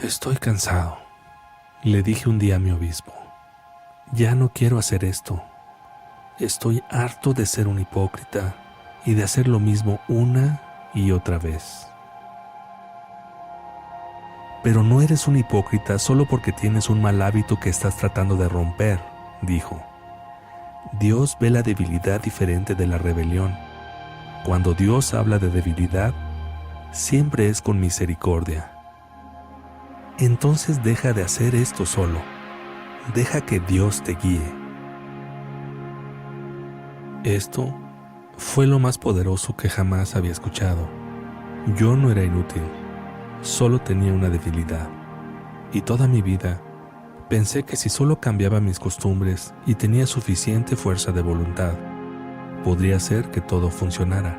Estoy cansado, le dije un día a mi obispo. Ya no quiero hacer esto. Estoy harto de ser un hipócrita y de hacer lo mismo una y otra vez. Pero no eres un hipócrita solo porque tienes un mal hábito que estás tratando de romper, dijo. Dios ve la debilidad diferente de la rebelión. Cuando Dios habla de debilidad, siempre es con misericordia. Entonces deja de hacer esto solo. Deja que Dios te guíe. Esto fue lo más poderoso que jamás había escuchado. Yo no era inútil, solo tenía una debilidad. Y toda mi vida pensé que si solo cambiaba mis costumbres y tenía suficiente fuerza de voluntad, podría hacer que todo funcionara.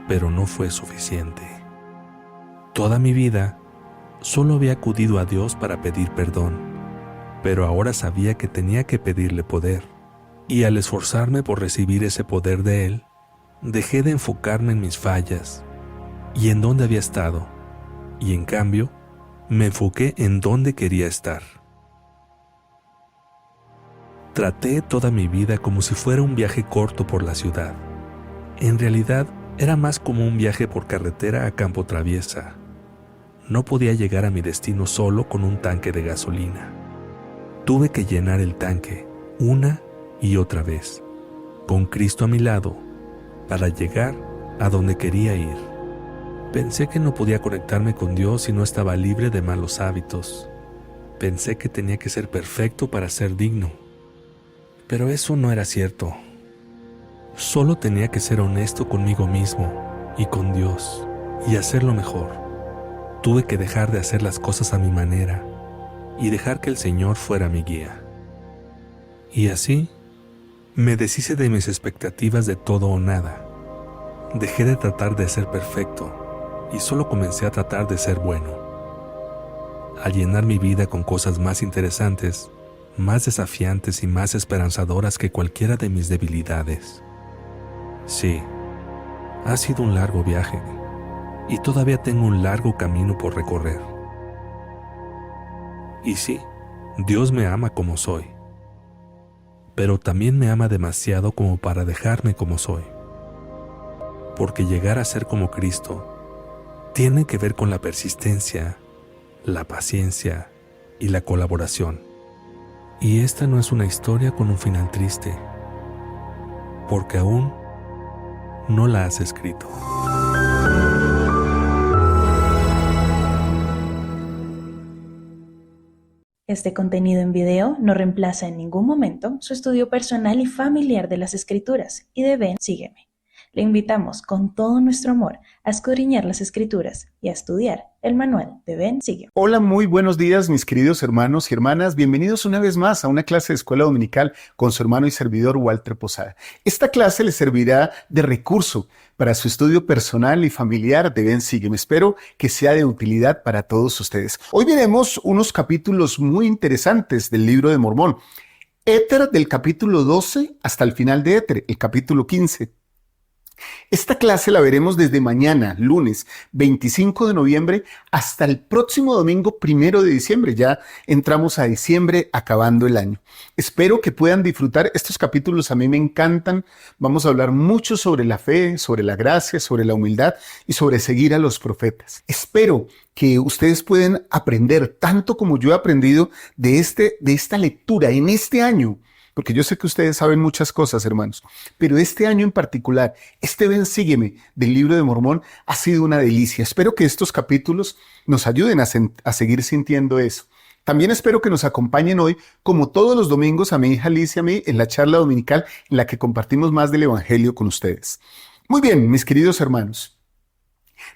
Pero no fue suficiente. Toda mi vida solo había acudido a Dios para pedir perdón, pero ahora sabía que tenía que pedirle poder. Y al esforzarme por recibir ese poder de Él, dejé de enfocarme en mis fallas y en dónde había estado, y en cambio, me enfoqué en dónde quería estar. Traté toda mi vida como si fuera un viaje corto por la ciudad. En realidad, era más como un viaje por carretera a campo traviesa. No podía llegar a mi destino solo con un tanque de gasolina. Tuve que llenar el tanque una y otra vez, con Cristo a mi lado, para llegar a donde quería ir. Pensé que no podía conectarme con Dios si no estaba libre de malos hábitos. Pensé que tenía que ser perfecto para ser digno. Pero eso no era cierto. Solo tenía que ser honesto conmigo mismo y con Dios y hacerlo mejor. Tuve que dejar de hacer las cosas a mi manera y dejar que el Señor fuera mi guía. Y así, me deshice de mis expectativas de todo o nada. Dejé de tratar de ser perfecto y solo comencé a tratar de ser bueno. Al llenar mi vida con cosas más interesantes, más desafiantes y más esperanzadoras que cualquiera de mis debilidades. Sí, ha sido un largo viaje y todavía tengo un largo camino por recorrer. Y sí, Dios me ama como soy, pero también me ama demasiado como para dejarme como soy. Porque llegar a ser como Cristo tiene que ver con la persistencia, la paciencia y la colaboración. Y esta no es una historia con un final triste, porque aún no la has escrito. Este contenido en video no reemplaza en ningún momento su estudio personal y familiar de las Escrituras y de Ven, Sígueme. Le invitamos con todo nuestro amor a escudriñar las Escrituras y a estudiar el manual de Ven, Sígueme. Hola, muy buenos días, mis queridos hermanos y hermanas. Bienvenidos una vez más a una clase de escuela dominical con su hermano y servidor Walter Posada. Esta clase les servirá de recurso para su estudio personal y familiar de Ven, Sígueme. Espero que sea de utilidad para todos ustedes. Hoy veremos unos capítulos muy interesantes del libro de Mormón. Éter, del capítulo 12 hasta el final de Éter, el capítulo 15. Esta clase la veremos desde mañana, lunes 25 de noviembre, hasta el próximo domingo 1 de diciembre. Ya entramos a diciembre acabando el año. Espero que puedan disfrutar estos capítulos. A mí me encantan. Vamos a hablar mucho sobre la fe, sobre la gracia, sobre la humildad y sobre seguir a los profetas. Espero que ustedes puedan aprender tanto como yo he aprendido de esta lectura en este año. Porque yo sé que ustedes saben muchas cosas, hermanos, pero este año en particular, este Ven, Sígueme del libro de Mormón ha sido una delicia. Espero que estos capítulos nos ayuden a seguir sintiendo eso. También espero que nos acompañen hoy, como todos los domingos, a mi hija Liz y a mí, en la charla dominical en la que compartimos más del Evangelio con ustedes. Muy bien, mis queridos hermanos.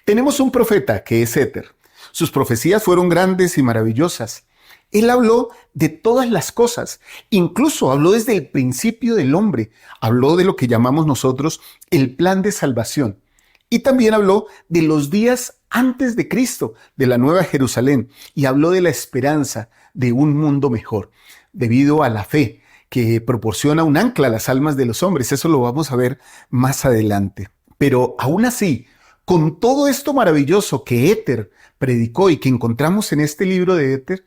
Tenemos un profeta que es Éter. Sus profecías fueron grandes y maravillosas. Él habló de todas las cosas, incluso habló desde el principio del hombre, habló de lo que llamamos nosotros el plan de salvación. Y también habló de los días antes de Cristo, de la Nueva Jerusalén, y habló de la esperanza de un mundo mejor, debido a la fe que proporciona un ancla a las almas de los hombres. Eso lo vamos a ver más adelante. Pero aún así, con todo esto maravilloso que Éter predicó y que encontramos en este libro de Éter,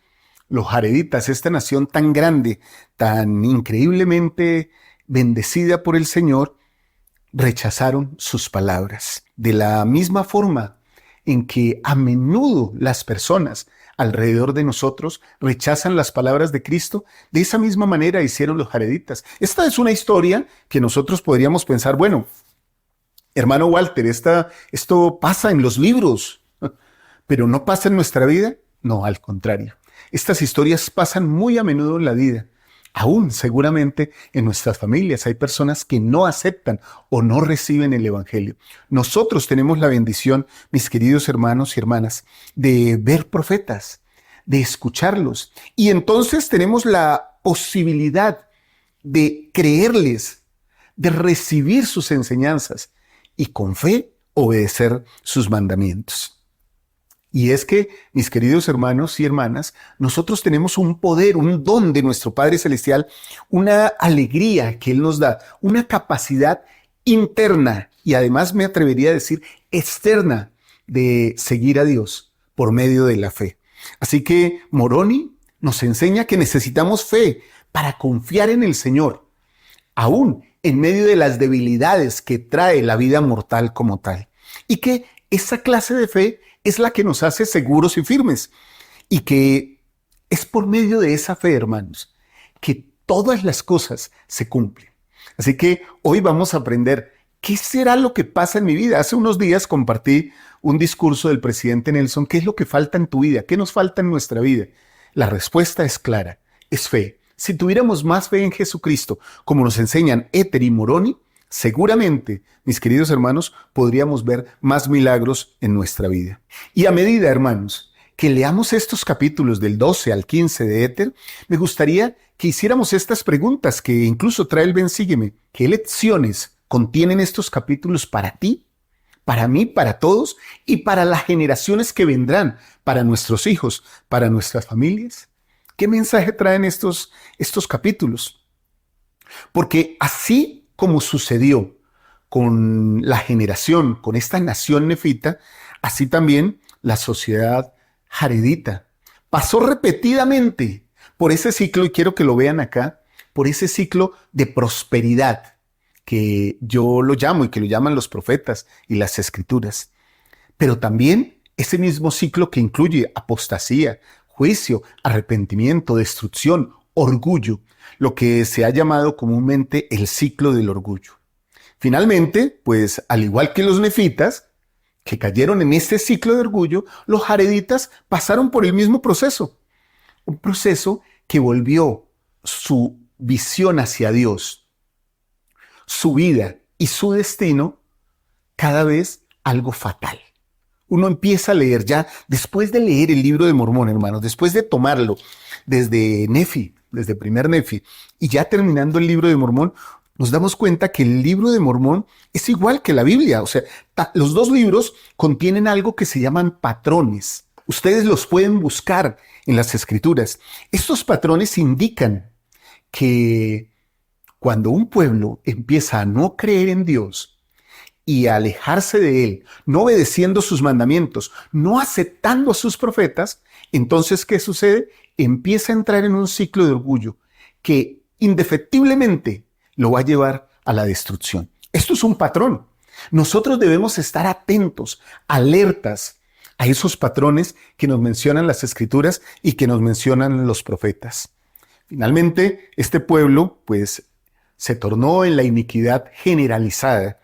los jareditas, esta nación tan grande, tan increíblemente bendecida por el Señor, rechazaron sus palabras. De la misma forma en que a menudo las personas alrededor de nosotros rechazan las palabras de Cristo, de esa misma manera hicieron los jareditas. Esta es una historia que nosotros podríamos pensar, bueno, hermano Walter, esto pasa en los libros, pero ¿no pasa en nuestra vida? No, al contrario. Estas historias pasan muy a menudo en la vida. Aún seguramente en nuestras familias hay personas que no aceptan o no reciben el Evangelio. Nosotros tenemos la bendición, mis queridos hermanos y hermanas, de ver profetas, de escucharlos. Y entonces tenemos la posibilidad de creerles, de recibir sus enseñanzas y con fe obedecer sus mandamientos. Y es que, mis queridos hermanos y hermanas, nosotros tenemos un poder, un don de nuestro Padre Celestial, una alegría que Él nos da, una capacidad interna y además me atrevería a decir externa de seguir a Dios por medio de la fe. Así que Moroni nos enseña que necesitamos fe para confiar en el Señor, aún en medio de las debilidades que trae la vida mortal como tal. Y que esa clase de fe es la que nos hace seguros y firmes. Y que es por medio de esa fe, hermanos, que todas las cosas se cumplen. Así que hoy vamos a aprender qué será lo que pasa en mi vida. Hace unos días compartí un discurso del presidente Nelson. ¿Qué es lo que falta en tu vida? ¿Qué nos falta en nuestra vida? La respuesta es clara, es fe. Si tuviéramos más fe en Jesucristo, como nos enseñan Éter y Moroni, seguramente, mis queridos hermanos, podríamos ver más milagros en nuestra vida. Y a medida, hermanos, que leamos estos capítulos del 12 al 15 de Éter, me gustaría que hiciéramos estas preguntas que incluso trae el Ven Sígueme. ¿Qué lecciones contienen estos capítulos para ti, para mí, para todos y para las generaciones que vendrán, para nuestros hijos, para nuestras familias? ¿Qué mensaje traen estos capítulos? Porque así como sucedió con la generación, con esta nación nefita, así también la sociedad jaredita pasó repetidamente por ese ciclo, y quiero que lo vean acá, por ese ciclo de prosperidad que yo lo llamo y que lo llaman los profetas y las escrituras. Pero también ese mismo ciclo que incluye apostasía, juicio, arrepentimiento, destrucción, orgullo, lo que se ha llamado comúnmente el ciclo del orgullo. Finalmente, pues al igual que los nefitas, que cayeron en este ciclo de orgullo, los jareditas pasaron por el mismo proceso. Un proceso que volvió su visión hacia Dios, su vida y su destino cada vez algo fatal. Uno empieza a leer ya, después de leer el libro de Mormón, hermanos, después de tomarlo desde Nefi, desde primer Nefi, y ya terminando el libro de Mormón, nos damos cuenta que el libro de Mormón es igual que la Biblia. O sea, los dos libros contienen algo que se llaman patrones. Ustedes los pueden buscar en las escrituras. Estos patrones indican que cuando un pueblo empieza a no creer en Dios y a alejarse de Él, no obedeciendo sus mandamientos, no aceptando a sus profetas, entonces, ¿qué sucede? Empieza a entrar en un ciclo de orgullo que indefectiblemente lo va a llevar a la destrucción. Esto es un patrón. Nosotros debemos estar atentos, alertas a esos patrones que nos mencionan las escrituras y que nos mencionan los profetas. Finalmente, este pueblo, pues, se tornó en la iniquidad generalizada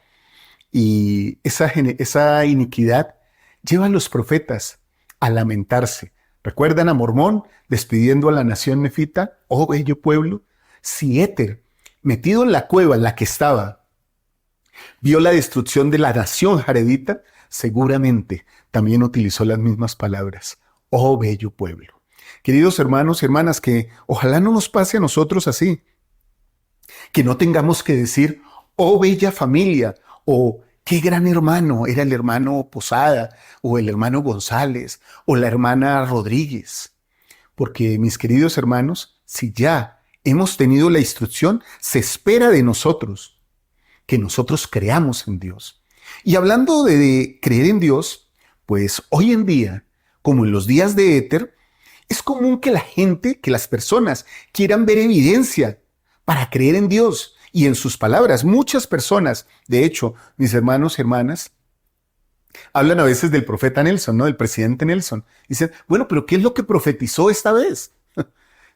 y esa iniquidad lleva a los profetas a lamentarse. ¿Recuerdan a Mormón despidiendo a la nación nefita? Oh, bello pueblo, si Éter, metido en la cueva en la que estaba, vio la destrucción de la nación jaredita, seguramente también utilizó las mismas palabras. Oh, bello pueblo. Queridos hermanos y hermanas, que ojalá no nos pase a nosotros así. Que no tengamos que decir, oh, bella familia, o qué gran hermano, era el hermano Posada, o el hermano González, o la hermana Rodríguez. Porque, mis queridos hermanos, si ya hemos tenido la instrucción, se espera de nosotros que nosotros creamos en Dios, Y hablando de creer en Dios, pues hoy en día, como en los días de Éter, es común que la gente, que las personas quieran ver evidencia para creer en Dios y en sus palabras. Muchas personas, de hecho, mis hermanos y hermanas, hablan a veces del profeta Nelson, ¿no? Del presidente Nelson. Dicen, bueno, pero ¿qué es lo que profetizó esta vez?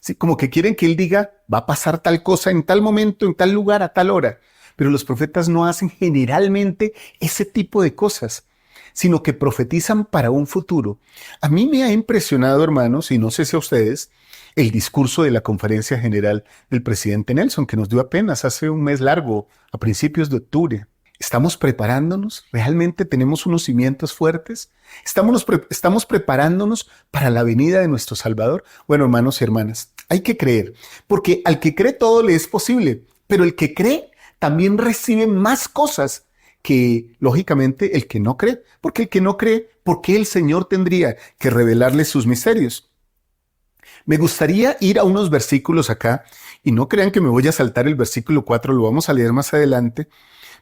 Sí, como que quieren que él diga, va a pasar tal cosa en tal momento, en tal lugar, a tal hora. Pero los profetas no hacen generalmente ese tipo de cosas, sino que profetizan para un futuro. A mí me ha impresionado, hermanos, y no sé si a ustedes, el discurso de la conferencia general del presidente Nelson, que nos dio apenas hace un mes largo, a principios de octubre. ¿Estamos preparándonos? ¿Realmente tenemos unos cimientos fuertes? ¿Estamos preparándonos para la venida de nuestro Salvador? Bueno, hermanos y hermanas, hay que creer, porque al que cree todo le es posible, pero el que cree también recibe más cosas que, lógicamente, el que no cree. Porque el que no cree, ¿por qué el Señor tendría que revelarle sus misterios? Me gustaría ir a unos versículos acá, y no crean que me voy a saltar el versículo 4, lo vamos a leer más adelante,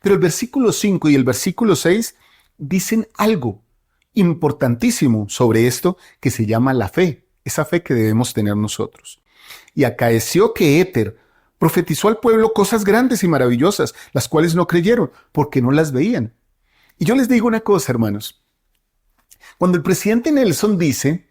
pero el versículo 5 y el versículo 6 dicen algo importantísimo sobre esto que se llama la fe, esa fe que debemos tener nosotros. Y acaeció que Éter profetizó al pueblo cosas grandes y maravillosas, las cuales no creyeron porque no las veían. Y yo les digo una cosa, hermanos. Cuando el presidente Nelson dice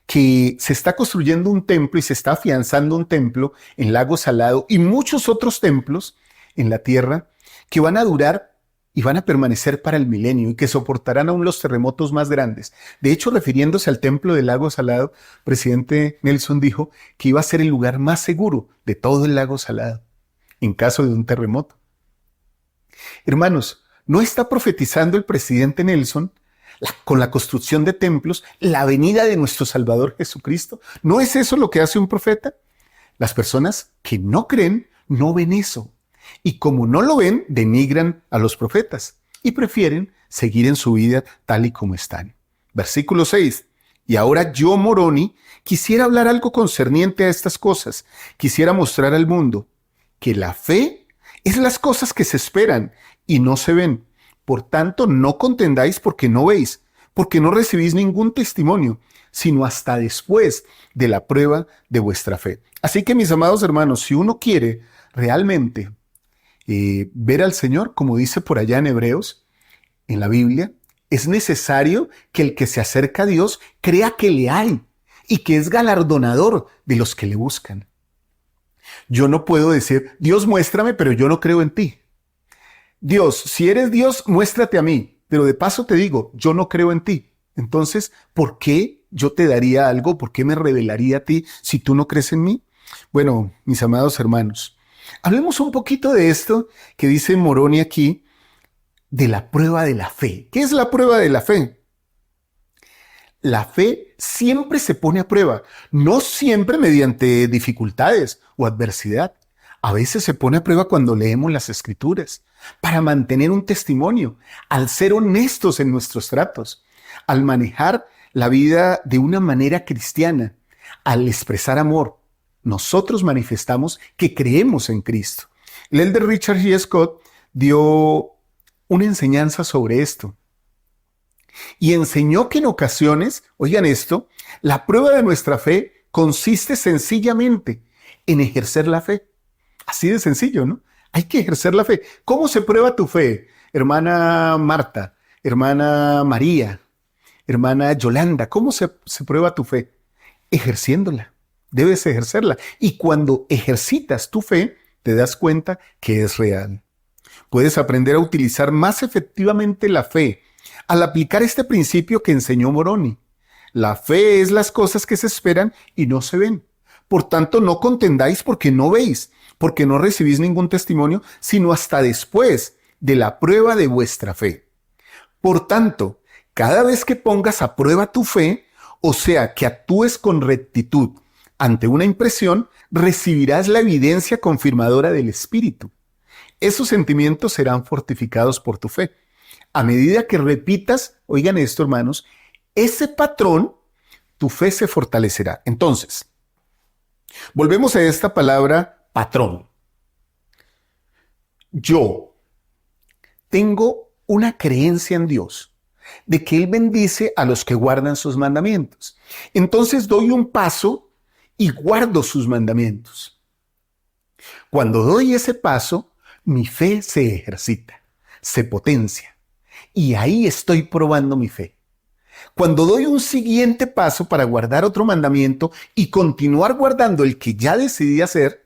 que se está construyendo un templo y se está afianzando un templo en Lago Salado y muchos otros templos en la tierra que van a durar y van a permanecer para el milenio y que soportarán aún los terremotos más grandes. De hecho, refiriéndose al templo del Lago Salado, presidente Nelson dijo que iba a ser el lugar más seguro de todo el Lago Salado en caso de un terremoto. Hermanos, ¿no está profetizando el presidente Nelson con la construcción de templos la venida de nuestro Salvador Jesucristo? ¿No es eso lo que hace un profeta? Las personas que no creen no ven eso. Y como no lo ven, denigran a los profetas y prefieren seguir en su vida tal y como están. Versículo 6. Y ahora yo, Moroni, quisiera hablar algo concerniente a estas cosas. Quisiera mostrar al mundo que la fe es las cosas que se esperan y no se ven. Por tanto, no contendáis porque no veis, porque no recibís ningún testimonio, sino hasta después de la prueba de vuestra fe. Así que, mis amados hermanos, si uno quiere realmente ver al Señor, como dice por allá en Hebreos, en la Biblia, es necesario que el que se acerca a Dios crea que le hay y que es galardonador de los que le buscan. Yo no puedo decir, Dios muéstrame, pero yo no creo en ti. Dios, si eres Dios, muéstrate a mí, pero de paso te digo, yo no creo en ti. Entonces, ¿por qué yo te daría algo? ¿Por qué me revelaría a ti si tú no crees en mí? Bueno, mis amados hermanos, hablemos un poquito de esto que dice Moroni aquí, de la prueba de la fe. ¿Qué es la prueba de la fe? La fe siempre se pone a prueba, no siempre mediante dificultades o adversidad. A veces se pone a prueba cuando leemos las Escrituras, para mantener un testimonio, al ser honestos en nuestros tratos, al manejar la vida de una manera cristiana, al expresar amor. Nosotros manifestamos que creemos en Cristo. El elder Richard G. Scott dio una enseñanza sobre esto y enseñó que en ocasiones, oigan esto, la prueba de nuestra fe consiste sencillamente en ejercer la fe. Así de sencillo, ¿no? Hay que ejercer la fe. ¿Cómo se prueba tu fe, hermana Marta, hermana María, hermana Yolanda? ¿Cómo se prueba tu fe? Ejerciéndola. Debes ejercerla. Y cuando ejercitas tu fe, te das cuenta que es real. Puedes aprender a utilizar más efectivamente la fe al aplicar este principio que enseñó Moroni. La fe es las cosas que se esperan y no se ven. Por tanto, no contendáis porque no veis, porque no recibís ningún testimonio, sino hasta después de la prueba de vuestra fe. Por tanto, cada vez que pongas a prueba tu fe, o sea, que actúes con rectitud ante una impresión, recibirás la evidencia confirmadora del Espíritu. Esos sentimientos serán fortificados por tu fe. A medida que repitas, oigan esto, hermanos, ese patrón, tu fe se fortalecerá. Entonces, volvemos a esta palabra patrón. Yo tengo una creencia en Dios, de que Él bendice a los que guardan sus mandamientos. Entonces doy un paso y guardo sus mandamientos. Cuando doy ese paso, mi fe se ejercita, se potencia. Y ahí estoy probando mi fe. Cuando doy un siguiente paso para guardar otro mandamiento y continuar guardando el que ya decidí hacer,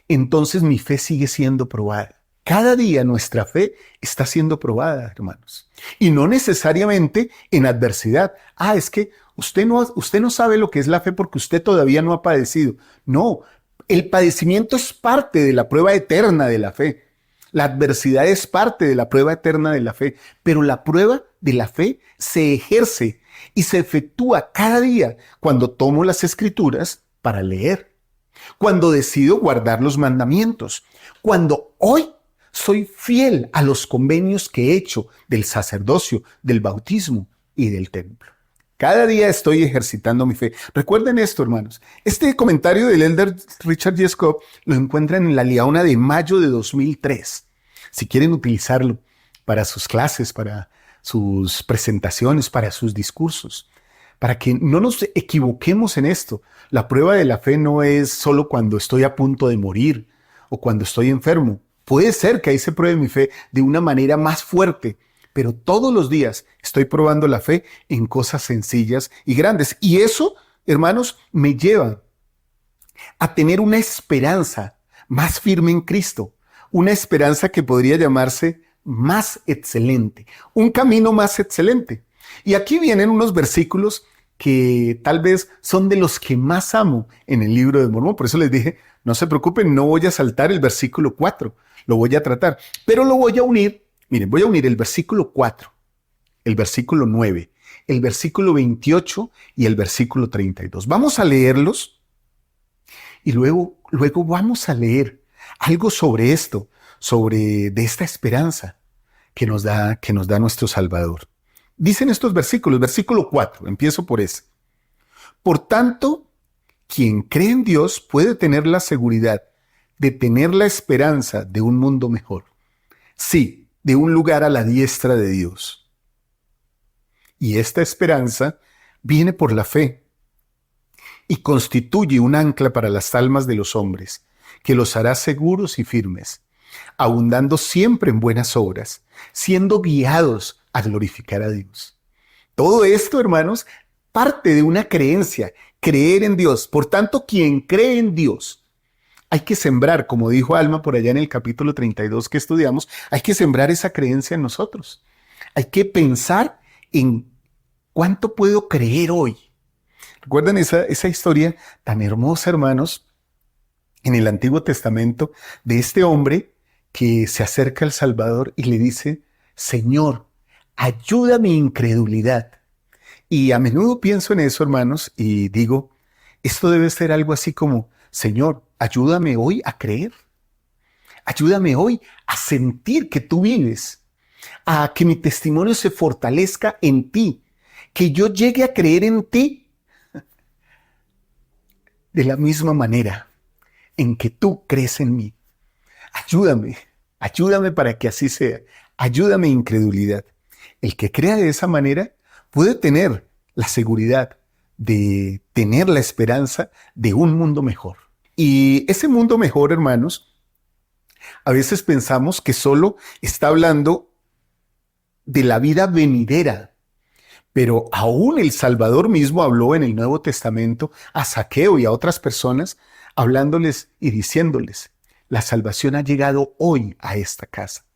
entonces mi fe sigue siendo probada. Cada día nuestra fe está siendo probada, hermanos. Y no necesariamente en adversidad. Es que usted no sabe lo que es la fe porque usted todavía no ha padecido. No, el padecimiento es parte de la prueba eterna de la fe. La adversidad es parte de la prueba eterna de la fe. Pero la prueba de la fe se ejerce y se efectúa cada día cuando tomo las escrituras para leer. Cuando decido guardar los mandamientos. Cuando hoy soy fiel a los convenios que he hecho del sacerdocio, del bautismo y del templo. Cada día estoy ejercitando mi fe. Recuerden esto, hermanos. Este comentario del elder Richard J. Scott lo encuentran en la Liaona de mayo de 2003. Si quieren utilizarlo para sus clases, para sus presentaciones, para sus discursos, para que no nos equivoquemos en esto. La prueba de la fe no es solo cuando estoy a punto de morir o cuando estoy enfermo. Puede ser que ahí se pruebe mi fe de una manera más fuerte, pero todos los días estoy probando la fe en cosas sencillas y grandes. Y eso, hermanos, me lleva a tener una esperanza más firme en Cristo, una esperanza que podría llamarse más excelente, un camino más excelente. Y aquí vienen unos versículos que tal vez son de los que más amo en el libro de Mormón. Por eso les dije, no se preocupen, no voy a saltar el versículo 4, lo voy a tratar, pero lo voy a unir. Miren, voy a unir el versículo 4, el versículo 9, el versículo 28 y el versículo 32. Vamos a leerlos y luego vamos a leer algo sobre esto, de esta esperanza que nos da nuestro Salvador. Dicen estos versículos, versículo 4, empiezo por ese. Por tanto, quien cree en Dios puede tener la seguridad de tener la esperanza de un mundo mejor. Sí, de un lugar a la diestra de Dios. Y esta esperanza viene por la fe y constituye un ancla para las almas de los hombres, que los hará seguros y firmes, abundando siempre en buenas obras, siendo guiados a glorificar a Dios. Todo esto, hermanos, parte de una creencia, creer en Dios. Por tanto, quien cree en Dios, hay que sembrar, como dijo Alma por allá en el capítulo 32 que estudiamos, hay que sembrar esa creencia en nosotros. Hay que pensar en cuánto puedo creer hoy. ¿Recuerdan esa historia tan hermosa, hermanos, en el Antiguo Testamento, de este hombre que se acerca al Salvador y le dice, Señor, ayuda mi incredulidad? Y a menudo pienso en eso, hermanos, y digo, esto debe ser algo así como, Señor, ayúdame hoy a creer. Ayúdame hoy a sentir que tú vives, a que mi testimonio se fortalezca en ti, que yo llegue a creer en ti de la misma manera en que tú crees en mí. Ayúdame para que así sea. Ayúdame incredulidad. El que crea de esa manera puede tener la seguridad de tener la esperanza de un mundo mejor. Y ese mundo mejor, hermanos, a veces pensamos que solo está hablando de la vida venidera, pero aún el Salvador mismo habló en el Nuevo Testamento a Zaqueo y a otras personas, hablándoles y diciéndoles, la salvación ha llegado hoy a esta casa.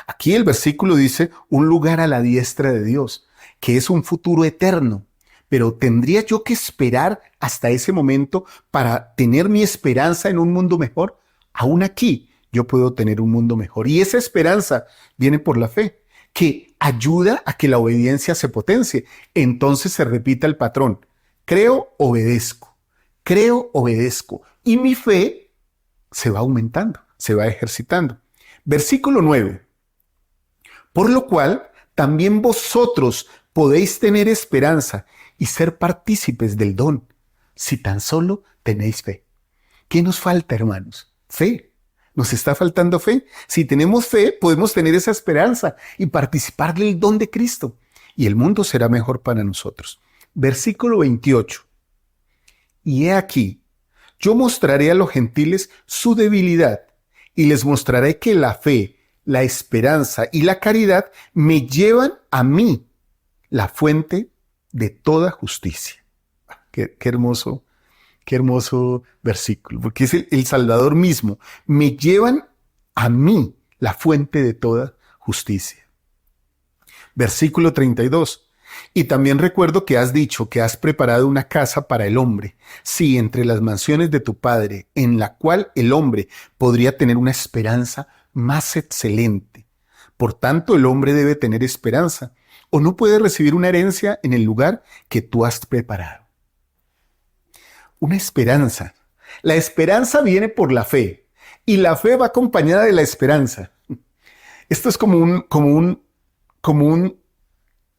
Aquí el versículo dice, un lugar a la diestra de Dios, que es un futuro eterno. Pero ¿tendría yo que esperar hasta ese momento para tener mi esperanza en un mundo mejor? Aún aquí yo puedo tener un mundo mejor. Y esa esperanza viene por la fe, que ayuda a que la obediencia se potencie. Entonces se repita el patrón. Creo, obedezco. Creo, obedezco. Y mi fe se va aumentando, se va ejercitando. Versículo 9. Por lo cual, también vosotros podéis tener esperanza y ser partícipes del don, si tan solo tenéis fe. ¿Qué nos falta, hermanos? Fe. ¿Nos está faltando fe? Si tenemos fe, podemos tener esa esperanza y participar del don de Cristo. Y el mundo será mejor para nosotros. Versículo 28. Y he aquí, yo mostraré a los gentiles su debilidad y les mostraré que la fe, la esperanza y la caridad me llevan a mí, la fuente de toda justicia. Qué hermoso versículo, porque es el Salvador mismo. Me llevan a mí, la fuente de toda justicia. Versículo 32. Y también recuerdo que has dicho que has preparado una casa para el hombre. Sí, entre las mansiones de tu padre, en la cual el hombre podría tener una esperanza más excelente. Por tanto, el hombre debe tener esperanza, o no puede recibir una herencia en el lugar que tú has preparado. Una esperanza. La esperanza viene por la fe, y la fe va acompañada de la esperanza. Esto es como un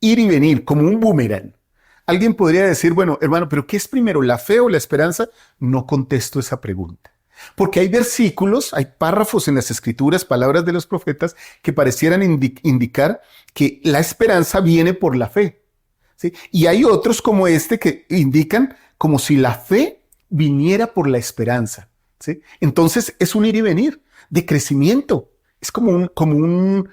ir y venir, como un boomerang. Alguien podría decir, bueno, hermano, ¿pero qué es primero, la fe o la esperanza? No contesto esa pregunta. Porque hay versículos, hay párrafos en las escrituras, palabras de los profetas, que parecieran indicar que la esperanza viene por la fe, ¿sí? Y hay otros como este que indican como si la fe viniera por la esperanza, ¿sí? Entonces es un ir y venir de crecimiento. Es como un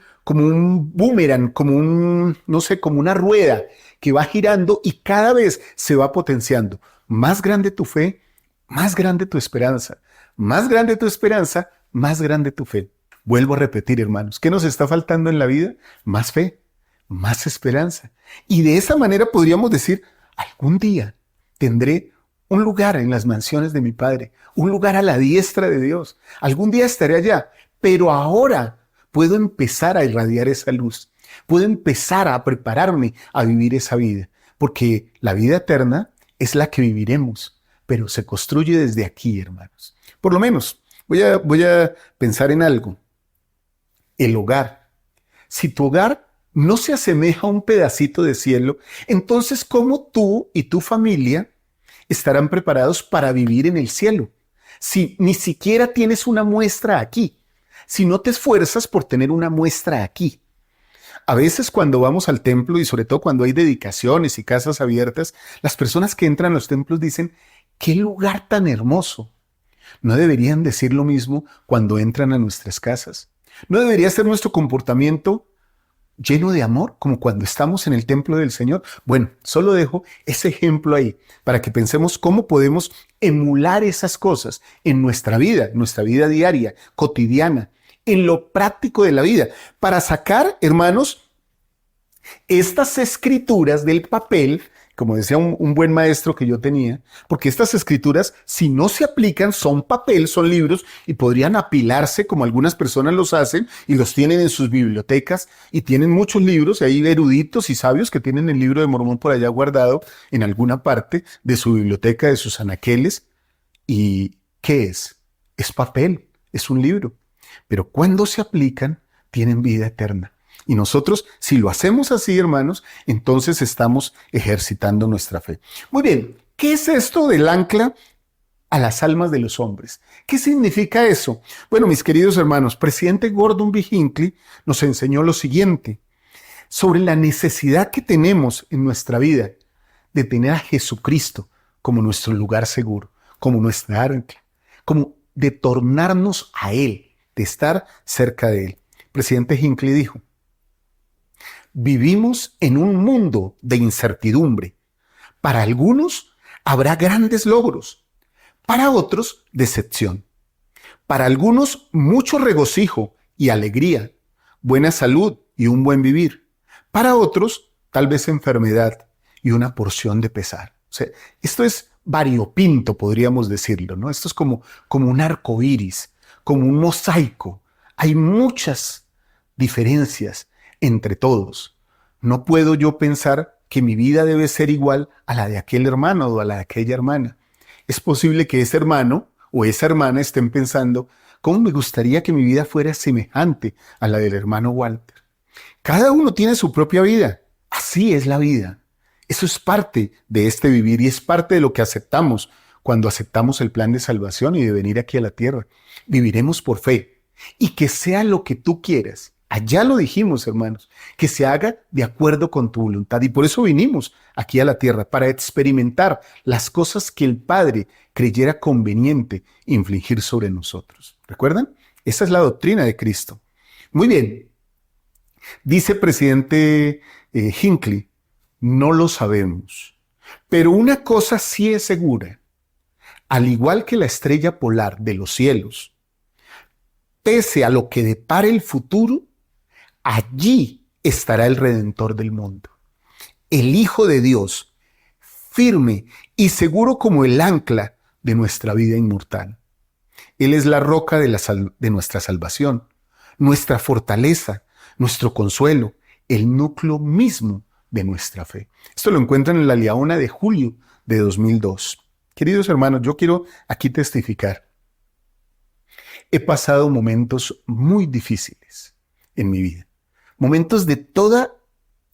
boomerang, como una rueda que va girando y cada vez se va potenciando. Más grande tu fe, más grande tu esperanza. Más grande tu esperanza, más grande tu fe. Vuelvo a repetir, hermanos, ¿qué nos está faltando en la vida? Más fe, más esperanza. Y de esa manera podríamos decir, algún día tendré un lugar en las mansiones de mi Padre, un lugar a la diestra de Dios. Algún día estaré allá, pero ahora puedo empezar a irradiar esa luz. Puedo empezar a prepararme a vivir esa vida, porque la vida eterna es la que viviremos, pero se construye desde aquí, hermanos. Por lo menos, voy a pensar en algo. El hogar. Si tu hogar no se asemeja a un pedacito de cielo, entonces ¿cómo tú y tu familia estarán preparados para vivir en el cielo? Si ni siquiera tienes una muestra aquí, si no te esfuerzas por tener una muestra aquí. A veces cuando vamos al templo y sobre todo cuando hay dedicaciones y casas abiertas, las personas que entran a los templos dicen, ¡qué lugar tan hermoso! ¿No deberían decir lo mismo cuando entran a nuestras casas? ¿No debería ser nuestro comportamiento lleno de amor como cuando estamos en el templo del Señor? Bueno, solo dejo ese ejemplo ahí para que pensemos cómo podemos emular esas cosas en nuestra vida diaria, cotidiana, en lo práctico de la vida, para sacar, hermanos, estas escrituras del papel, como decía un buen maestro que yo tenía, porque estas escrituras, si no se aplican, son papel, son libros, y podrían apilarse como algunas personas los hacen, y los tienen en sus bibliotecas, y tienen muchos libros, y hay eruditos y sabios que tienen el libro de Mormón por allá guardado en alguna parte de su biblioteca, de sus anaqueles. ¿Y qué es? Es papel, es un libro. Pero cuando se aplican, tienen vida eterna. Y nosotros, si lo hacemos así, hermanos, entonces estamos ejercitando nuestra fe. Muy bien, ¿qué es esto del ancla a las almas de los hombres? ¿Qué significa eso? Bueno, mis queridos hermanos, presidente Gordon B. Hinckley nos enseñó lo siguiente, sobre la necesidad que tenemos en nuestra vida de tener a Jesucristo como nuestro lugar seguro, como nuestra ancla, como de tornarnos a Él, de estar cerca de Él. Presidente Hinckley dijo, vivimos en un mundo de incertidumbre. Para algunos habrá grandes logros, para otros decepción. Para algunos mucho regocijo y alegría, buena salud y un buen vivir. Para otros tal vez enfermedad y una porción de pesar. O sea, esto es variopinto, podríamos decirlo, ¿no? Esto es como un arco iris, como un mosaico. Hay muchas diferencias entre todos. No puedo yo pensar que mi vida debe ser igual a la de aquel hermano o a la de aquella hermana. Es posible que ese hermano o esa hermana estén pensando, ¿cómo me gustaría que mi vida fuera semejante a la del hermano Walter? Cada uno tiene su propia vida. Así es la vida. Eso es parte de este vivir y es parte de lo que aceptamos cuando aceptamos el plan de salvación y de venir aquí a la tierra. Viviremos por fe. y que sea lo que tú quieras. Allá lo dijimos, hermanos, que se haga de acuerdo con tu voluntad. Y por eso vinimos aquí a la tierra, para experimentar las cosas que el Padre creyera conveniente infligir sobre nosotros. ¿Recuerdan? Esa es la doctrina de Cristo. Muy bien. Dice presidente Hinckley, no lo sabemos. Pero una cosa sí es segura. Al igual que la estrella polar de los cielos, pese a lo que depare el futuro, allí estará el Redentor del mundo, el Hijo de Dios, firme y seguro como el ancla de nuestra vida inmortal. Él es la roca de nuestra salvación, nuestra fortaleza, nuestro consuelo, el núcleo mismo de nuestra fe. Esto lo encuentran en la Liaona de julio de 2002. Queridos hermanos, yo quiero aquí testificar. He pasado momentos muy difíciles en mi vida. Momentos de toda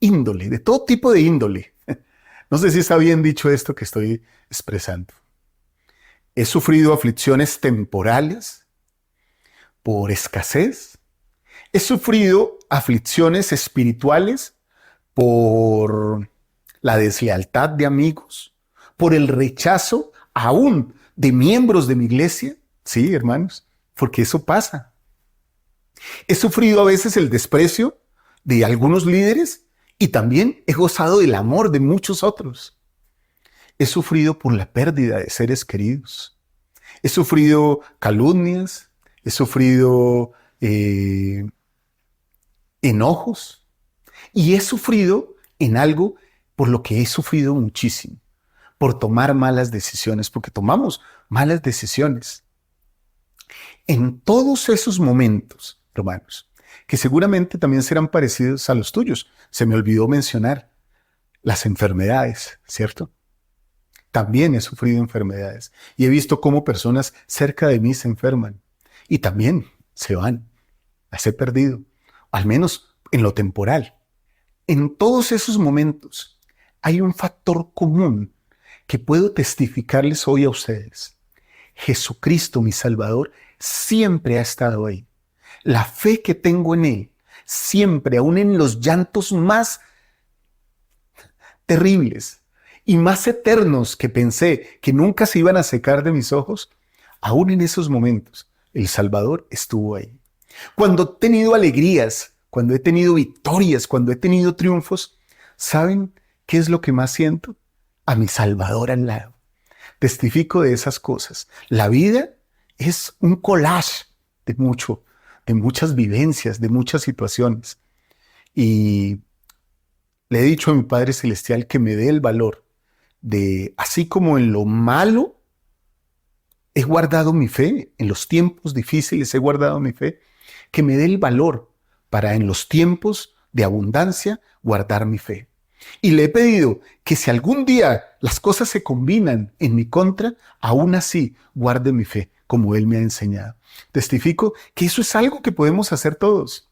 índole, de todo tipo de índole. No sé si está bien dicho esto que estoy expresando. He sufrido aflicciones temporales por escasez. He sufrido aflicciones espirituales por la deslealtad de amigos, por el rechazo aún de miembros de mi iglesia. Sí, hermanos, porque eso pasa. He sufrido a veces el desprecio de algunos líderes y también he gozado del amor de muchos otros. He sufrido por la pérdida de seres queridos. He sufrido calumnias, he sufrido enojos y he sufrido en algo por lo que he sufrido muchísimo, por tomar malas decisiones, porque tomamos malas decisiones. En todos esos momentos, hermanos, que seguramente también serán parecidos a los tuyos, se me olvidó mencionar las enfermedades, ¿cierto? También he sufrido enfermedades y he visto cómo personas cerca de mí se enferman y también se van. Las he perdido, al menos en lo temporal. En todos esos momentos hay un factor común que puedo testificarles hoy a ustedes. Jesucristo, mi Salvador, siempre ha estado ahí. La fe que tengo en Él, siempre, aún en los llantos más terribles y más eternos que pensé que nunca se iban a secar de mis ojos, aún en esos momentos, el Salvador estuvo ahí. Cuando he tenido alegrías, cuando he tenido victorias, cuando he tenido triunfos, ¿saben qué es lo que más siento? A mi Salvador al lado. Testifico de esas cosas. La vida es un collage de muchas vivencias, de muchas situaciones. Y le he dicho a mi Padre Celestial que me dé el valor de, así como en lo malo, he guardado mi fe, en los tiempos difíciles he guardado mi fe, que me dé el valor para en los tiempos de abundancia guardar mi fe. Y le he pedido que si algún día las cosas se combinan en mi contra, aún así guarde mi fe, como Él me ha enseñado. Testifico que eso es algo que podemos hacer todos.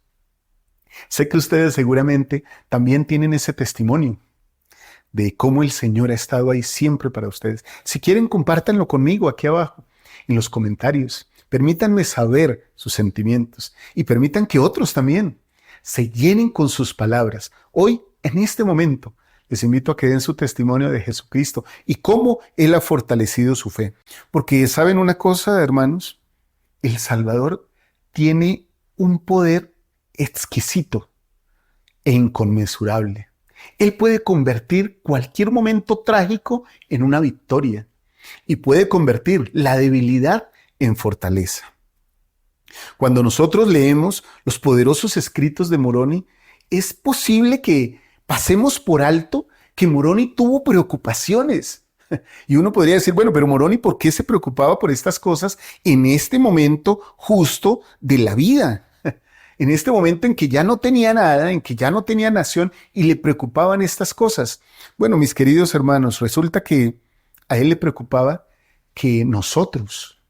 Sé que ustedes seguramente también tienen ese testimonio de cómo el Señor ha estado ahí siempre para ustedes. Si quieren, compártanlo conmigo aquí abajo, en los comentarios. Permítanme saber sus sentimientos y permitan que otros también se llenen con sus palabras. Hoy, en este momento, les invito a que den su testimonio de Jesucristo y cómo Él ha fortalecido su fe. Porque ¿saben una cosa, hermanos? El Salvador tiene un poder exquisito e inconmensurable. Él puede convertir cualquier momento trágico en una victoria y puede convertir la debilidad en fortaleza. Cuando nosotros leemos los poderosos escritos de Moroni, es posible que pasemos por alto que Moroni tuvo preocupaciones. Y uno podría decir, bueno, pero Moroni, ¿por qué se preocupaba por estas cosas en este momento justo de la vida? En este momento en que ya no tenía nada, en que ya no tenía nación y le preocupaban estas cosas. Bueno, mis queridos hermanos, resulta que a él le preocupaba que nosotros,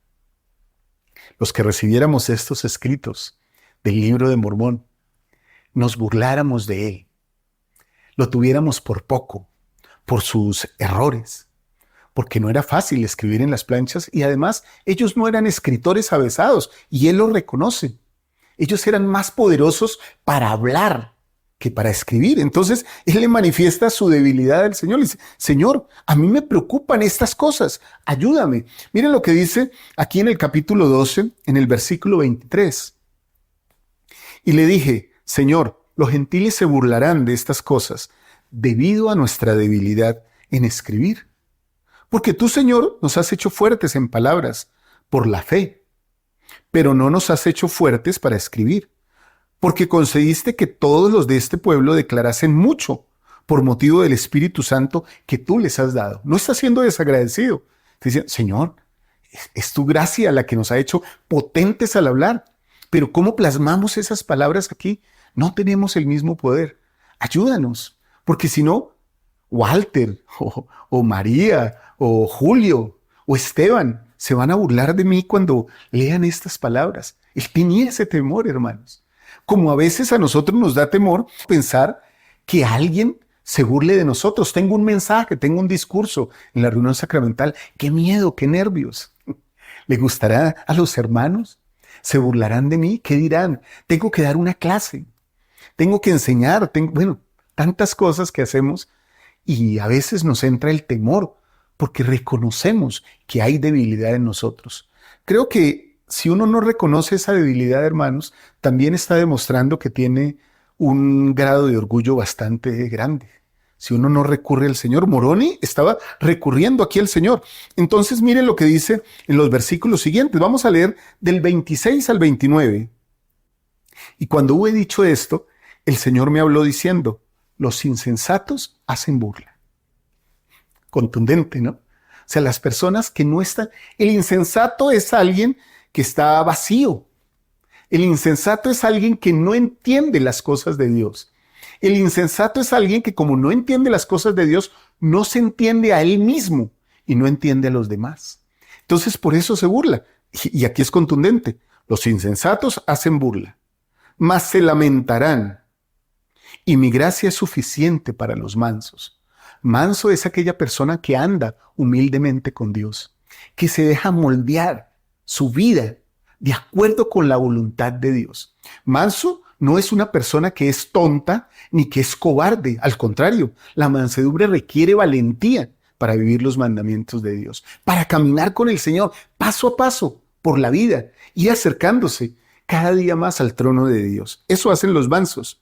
los que recibiéramos estos escritos del libro de Mormón, nos burláramos de él, lo tuviéramos por poco, por sus errores, porque no era fácil escribir en las planchas y además ellos no eran escritores avesados y él lo reconoce. Ellos eran más poderosos para hablar que para escribir. Entonces, él le manifiesta su debilidad al Señor. Le dice, Señor, a mí me preocupan estas cosas, ayúdame. Miren lo que dice aquí en el capítulo 12, en el versículo 23. Y le dije, Señor, los gentiles se burlarán de estas cosas debido a nuestra debilidad en escribir. Porque tú, Señor, nos has hecho fuertes en palabras por la fe, pero no nos has hecho fuertes para escribir, porque concediste que todos los de este pueblo declarasen mucho por motivo del Espíritu Santo que tú les has dado. No estás siendo desagradecido. Te dicen, Señor, es tu gracia la que nos ha hecho potentes al hablar, pero ¿cómo plasmamos esas palabras aquí? No tenemos el mismo poder. Ayúdanos, porque si no, Walter o María o Julio o Esteban se van a burlar de mí cuando lean estas palabras. Él tenía ese temor, hermanos. Como a veces a nosotros nos da temor pensar que alguien se burle de nosotros. Tengo un mensaje, tengo un discurso en la reunión sacramental. ¡Qué miedo, qué nervios! ¿Le gustará a los hermanos? ¿Se burlarán de mí? ¿Qué dirán? Tengo que dar una clase. Tengo que enseñar. Bueno, tantas cosas que hacemos y a veces nos entra el temor porque reconocemos que hay debilidad en nosotros. Creo que si uno no reconoce esa debilidad, hermanos, también está demostrando que tiene un grado de orgullo bastante grande. Si uno no recurre al Señor, Moroni estaba recurriendo aquí al Señor. Entonces miren lo que dice en los versículos siguientes. Vamos a leer del 26 al 29. Y cuando hube dicho esto, el Señor me habló diciendo, los insensatos hacen burla. Contundente, ¿no? O sea, las personas que no están... El insensato es alguien que está vacío. El insensato es alguien que no entiende las cosas de Dios. El insensato es alguien que como no entiende las cosas de Dios, no se entiende a él mismo y no entiende a los demás. Entonces por eso se burla. Y aquí es contundente. Los insensatos hacen burla, mas se lamentarán. Y mi gracia es suficiente para los mansos. Manso es aquella persona que anda humildemente con Dios, que se deja moldear su vida de acuerdo con la voluntad de Dios. Manso no es una persona que es tonta ni que es cobarde. Al contrario, la mansedumbre requiere valentía para vivir los mandamientos de Dios, para caminar con el Señor paso a paso por la vida, ir acercándose cada día más al trono de Dios. Eso hacen los mansos,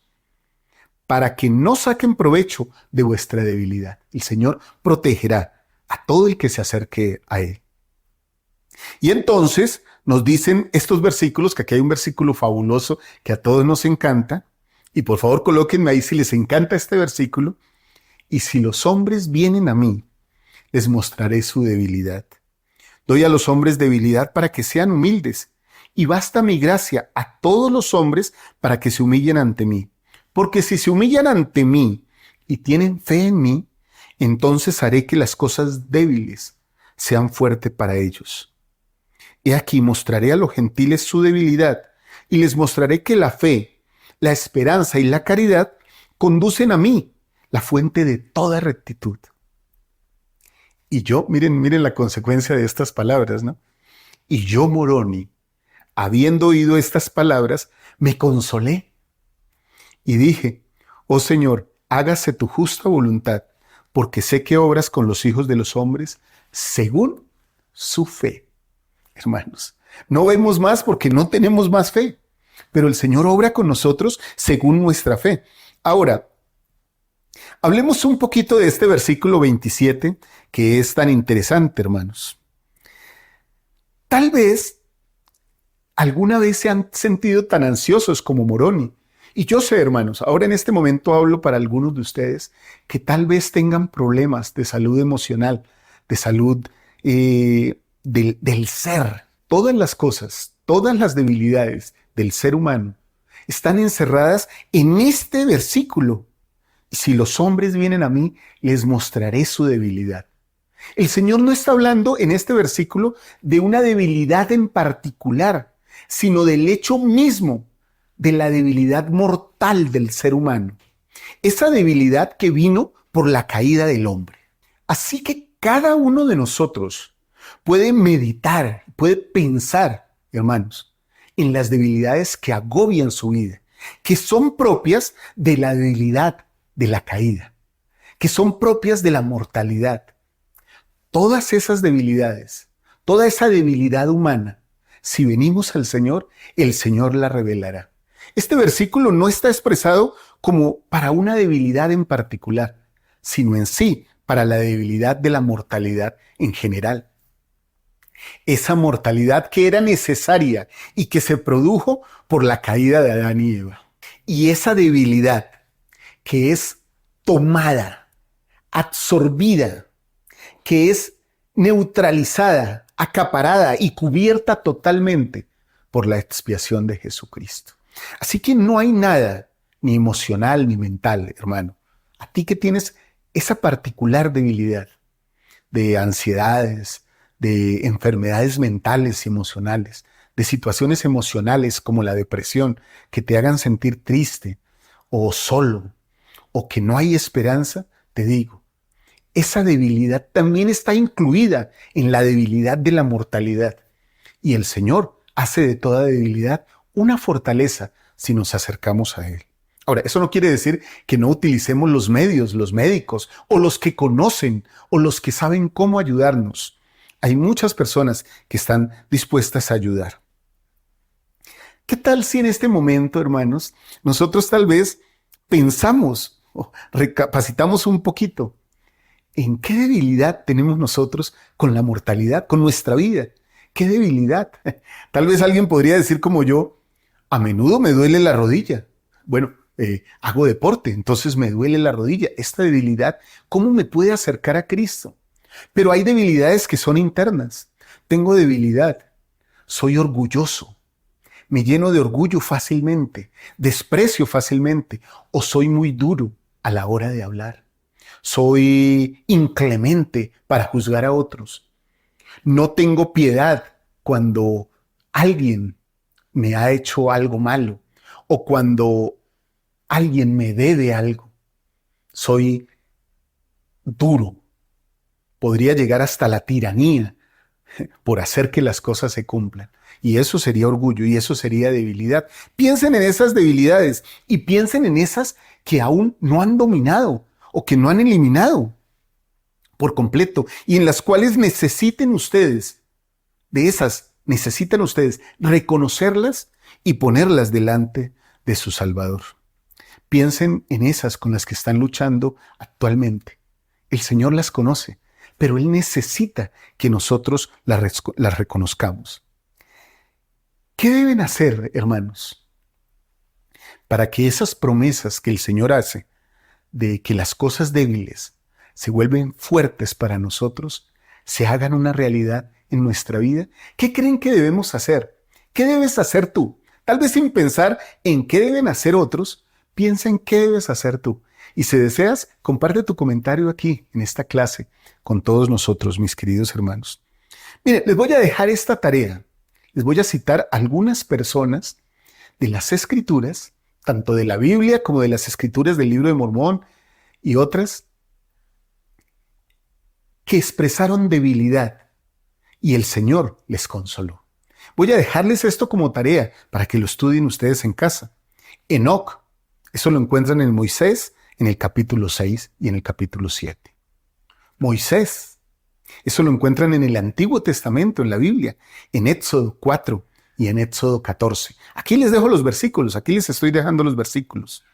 para que no saquen provecho de vuestra debilidad. El Señor protegerá a todo el que se acerque a Él. Y entonces nos dicen estos versículos, que aquí hay un versículo fabuloso que a todos nos encanta, y por favor colóquenme ahí si les encanta este versículo. Y si los hombres vienen a mí, les mostraré su debilidad. Doy a los hombres debilidad para que sean humildes, y basta mi gracia a todos los hombres para que se humillen ante mí. Porque si se humillan ante mí y tienen fe en mí, entonces haré que las cosas débiles sean fuertes para ellos. He aquí mostraré a los gentiles su debilidad y les mostraré que la fe, la esperanza y la caridad conducen a mí, la fuente de toda rectitud. Y yo, miren la consecuencia de estas palabras, ¿no? Y yo, Moroni, habiendo oído estas palabras, me consolé y dije, oh Señor, hágase tu justa voluntad, porque sé que obras con los hijos de los hombres según su fe. Hermanos, no vemos más porque no tenemos más fe, pero el Señor obra con nosotros según nuestra fe. Ahora, hablemos un poquito de este versículo 27 que es tan interesante, hermanos. Tal vez alguna vez se han sentido tan ansiosos como Moroni. Y yo sé, hermanos, ahora en este momento hablo para algunos de ustedes que tal vez tengan problemas de salud emocional, de salud del ser. Todas las cosas, todas las debilidades del ser humano están encerradas en este versículo. Si los hombres vienen a mí, les mostraré su debilidad. El Señor no está hablando en este versículo de una debilidad en particular, sino del hecho mismo de la debilidad mortal del ser humano. Esa debilidad que vino por la caída del hombre. Así que cada uno de nosotros puede meditar, puede pensar, hermanos, en las debilidades que agobian su vida, que son propias de la debilidad, de la caída, que son propias de la mortalidad. Todas esas debilidades, toda esa debilidad humana, si venimos al Señor, el Señor la revelará. Este versículo no está expresado como para una debilidad en particular, sino en sí para la debilidad de la mortalidad en general. Esa mortalidad que era necesaria y que se produjo por la caída de Adán y Eva. Y esa debilidad que es tomada, absorbida, que es neutralizada, acaparada y cubierta totalmente por la expiación de Jesucristo. Así que no hay nada, ni emocional ni mental, hermano. A ti que tienes esa particular debilidad de ansiedades, de enfermedades mentales y emocionales, de situaciones emocionales como la depresión, que te hagan sentir triste o solo, o que no hay esperanza, te digo, esa debilidad también está incluida en la debilidad de la mortalidad. Y el Señor hace de toda debilidad una fortaleza si nos acercamos a Él. Ahora, eso no quiere decir que no utilicemos los medios, los médicos, o los que conocen, o los que saben cómo ayudarnos. Hay muchas personas que están dispuestas a ayudar. ¿Qué tal si en este momento, hermanos, nosotros tal vez pensamos o recapacitamos un poquito en qué debilidad tenemos nosotros con la mortalidad, con nuestra vida? ¿Qué debilidad? Tal vez alguien podría decir como yo, a menudo me duele la rodilla. Bueno, hago deporte, entonces me duele la rodilla. Esta debilidad, ¿cómo me puede acercar a Cristo? Pero hay debilidades que son internas. Tengo debilidad, soy orgulloso, me lleno de orgullo fácilmente, desprecio fácilmente, o soy muy duro a la hora de hablar. Soy inclemente para juzgar a otros. No tengo piedad cuando alguien me ha hecho algo malo o cuando alguien me debe algo. Soy duro. Podría llegar hasta la tiranía por hacer que las cosas se cumplan. Y eso sería orgullo y eso sería debilidad. Piensen en esas debilidades y piensen en esas que aún no han dominado o que no han eliminado por completo y en las cuales necesiten ustedes reconocerlas y ponerlas delante de su Salvador. Piensen en esas con las que están luchando actualmente. El Señor las conoce, pero Él necesita que nosotros las reconozcamos. ¿Qué deben hacer, hermanos, para que esas promesas que el Señor hace de que las cosas débiles se vuelven fuertes para nosotros, se hagan una realidad en nuestra vida? ¿Qué creen que debemos hacer? ¿Qué debes hacer tú? Tal vez sin pensar en qué deben hacer otros, piensa en qué debes hacer tú. Y si deseas, comparte tu comentario aquí, en esta clase, con todos nosotros, mis queridos hermanos. Miren, les voy a dejar esta tarea. Les voy a citar algunas personas de las Escrituras, tanto de la Biblia como de las Escrituras del Libro de Mormón y otras, que expresaron debilidad y el Señor les consoló. Voy a dejarles esto como tarea para que lo estudien ustedes en casa. Enoc, eso lo encuentran en Moisés, en el capítulo 6 y en el capítulo 7. Moisés, eso lo encuentran en el Antiguo Testamento, en la Biblia, en Éxodo 4 y en Éxodo 14. Aquí les dejo los versículos, aquí les estoy dejando los versículos.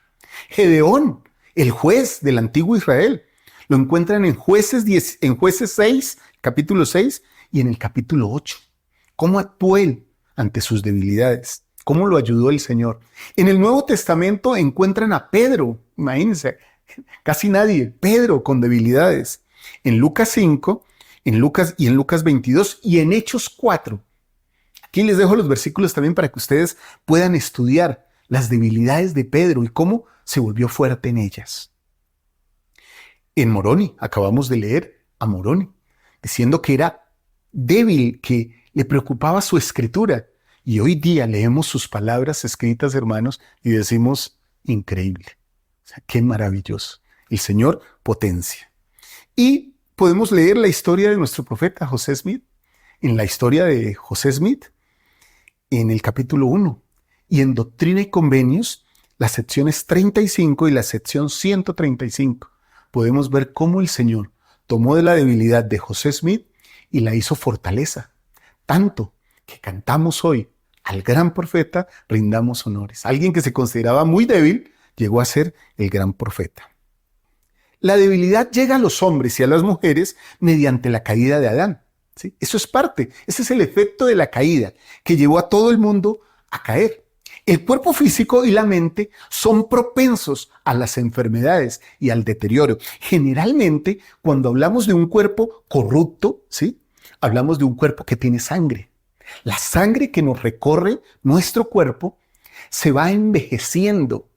Gedeón, el juez del antiguo Israel, lo encuentran en Jueces 6, capítulo 6 y en el capítulo 8. ¿Cómo actuó él ante sus debilidades? ¿Cómo lo ayudó el Señor? En el Nuevo Testamento encuentran a Pedro, imagínense, casi nadie, Pedro con debilidades. En Lucas 5, en Lucas 22 y en Hechos 4. Aquí les dejo los versículos también para que ustedes puedan estudiar las debilidades de Pedro y cómo se volvió fuerte en ellas. En Moroni, acabamos de leer a Moroni, diciendo que era débil, que le preocupaba su escritura. Y hoy día leemos sus palabras escritas, hermanos, y decimos, increíble. O sea, qué maravilloso. El Señor potencia. Y podemos leer la historia de nuestro profeta José Smith. En la historia de José Smith, en el capítulo 1. Y en Doctrina y Convenios, las secciones 35 y la sección 135, podemos ver cómo el Señor tomó de la debilidad de José Smith y la hizo fortaleza. Tanto que cantamos hoy al gran profeta, rindamos honores. Alguien que se consideraba muy débil llegó a ser el gran profeta. La debilidad llega a los hombres y a las mujeres mediante la caída de Adán. ¿Sí? Eso es parte, ese es el efecto de la caída que llevó a todo el mundo a caer. El cuerpo físico y la mente son propensos a las enfermedades y al deterioro. Generalmente, cuando hablamos de un cuerpo corrupto, ¿sí? Hablamos de un cuerpo que tiene sangre. La sangre que nos recorre nuestro cuerpo se va envejeciendo,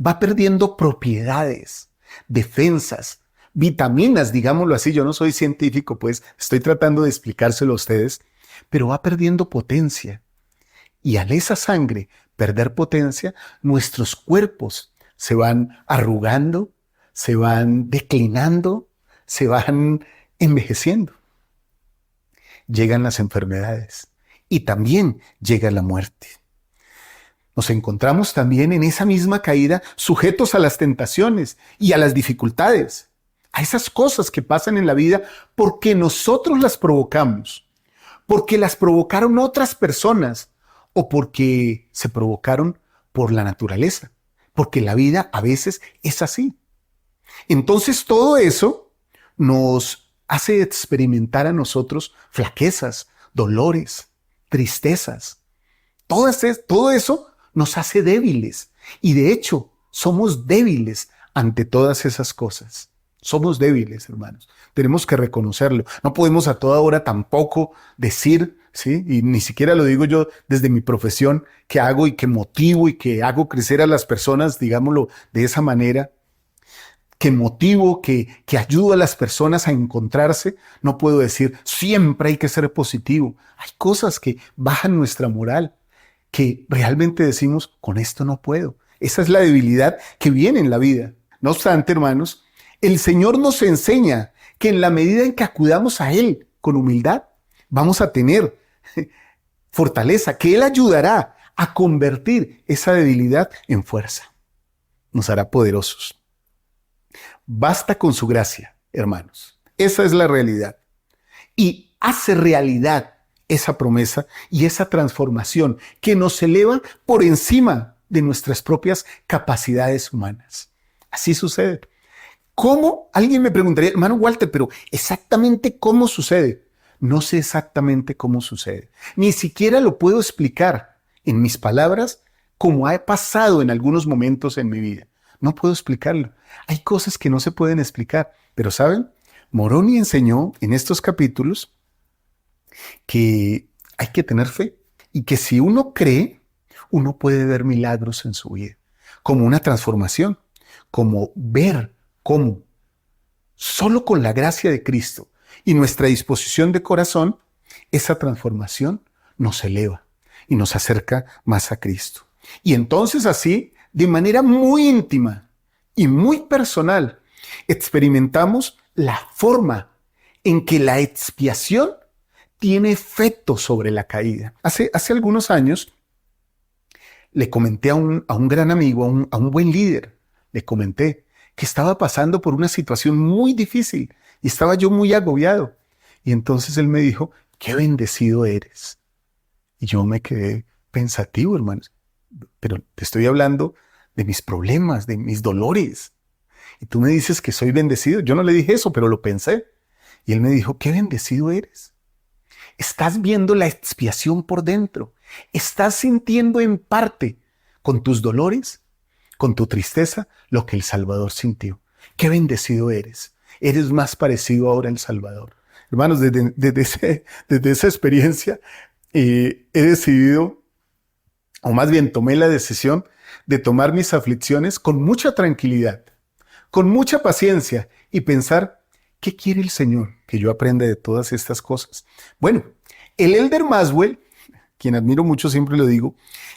va perdiendo propiedades, defensas, vitaminas, digámoslo así. Yo no soy científico, pues estoy tratando de explicárselo a ustedes, pero va perdiendo potencia. Y al esa sangre perder potencia, nuestros cuerpos se van arrugando, se van declinando, se van envejeciendo. Llegan las enfermedades y también llega la muerte. Nos encontramos también en esa misma caída sujetos a las tentaciones y a las dificultades, a esas cosas que pasan en la vida porque nosotros las provocamos, porque las provocaron otras personas o porque se provocaron por la naturaleza, porque la vida a veces es así. Entonces todo eso nos hace experimentar a nosotros flaquezas, dolores, tristezas. Todo eso nos hace débiles y de hecho somos débiles ante todas esas cosas. Somos débiles, hermanos. Tenemos que reconocerlo. No podemos a toda hora tampoco decir, ¿sí? Y ni siquiera lo digo yo desde mi profesión, que hago y que motivo y que hago crecer a las personas, digámoslo de esa manera, que motivo, que ayudo a las personas a encontrarse. No puedo decir, siempre hay que ser positivo. Hay cosas que bajan nuestra moral, que realmente decimos, con esto no puedo. Esa es la debilidad que viene en la vida. No obstante, hermanos, el Señor nos enseña que en la medida en que acudamos a Él con humildad, vamos a tener fortaleza, que Él ayudará a convertir esa debilidad en fuerza. Nos hará poderosos. Basta con su gracia, hermanos. Esa es la realidad. Y hace realidad esa promesa y esa transformación que nos eleva por encima de nuestras propias capacidades humanas. Así sucede. ¿Cómo? Alguien me preguntaría, hermano Walter, pero exactamente cómo sucede. No sé exactamente cómo sucede. Ni siquiera lo puedo explicar en mis palabras como ha pasado en algunos momentos en mi vida. No puedo explicarlo. Hay cosas que no se pueden explicar. Pero ¿saben? Moroni enseñó en estos capítulos que hay que tener fe y que si uno cree, uno puede ver milagros en su vida. Como una transformación, como ver cómo solo con la gracia de Cristo y nuestra disposición de corazón, esa transformación nos eleva y nos acerca más a Cristo. Y entonces así, de manera muy íntima y muy personal, experimentamos la forma en que la expiación tiene efecto sobre la caída. Hace algunos años le comenté a un gran amigo, a un buen líder, le comenté que estaba pasando por una situación muy difícil y estaba yo muy agobiado. Y entonces él me dijo, qué bendecido eres. Y yo me quedé pensativo, hermanos. Pero te estoy hablando de mis problemas, de mis dolores. Y tú me dices que soy bendecido. Yo no le dije eso, pero lo pensé. Y él me dijo, qué bendecido eres. Estás viendo la expiación por dentro. Estás sintiendo en parte con tus dolores, con tu tristeza, lo que el Salvador sintió. Qué bendecido eres. Eres más parecido ahora al Salvador. Hermanos, desde esa experiencia he decidido, o más bien tomé la decisión de tomar mis aflicciones con mucha tranquilidad, con mucha paciencia y pensar, ¿qué quiere el Señor que yo aprenda de todas estas cosas? Bueno, el Elder Maswell, quien admiro mucho, siempre lo digo,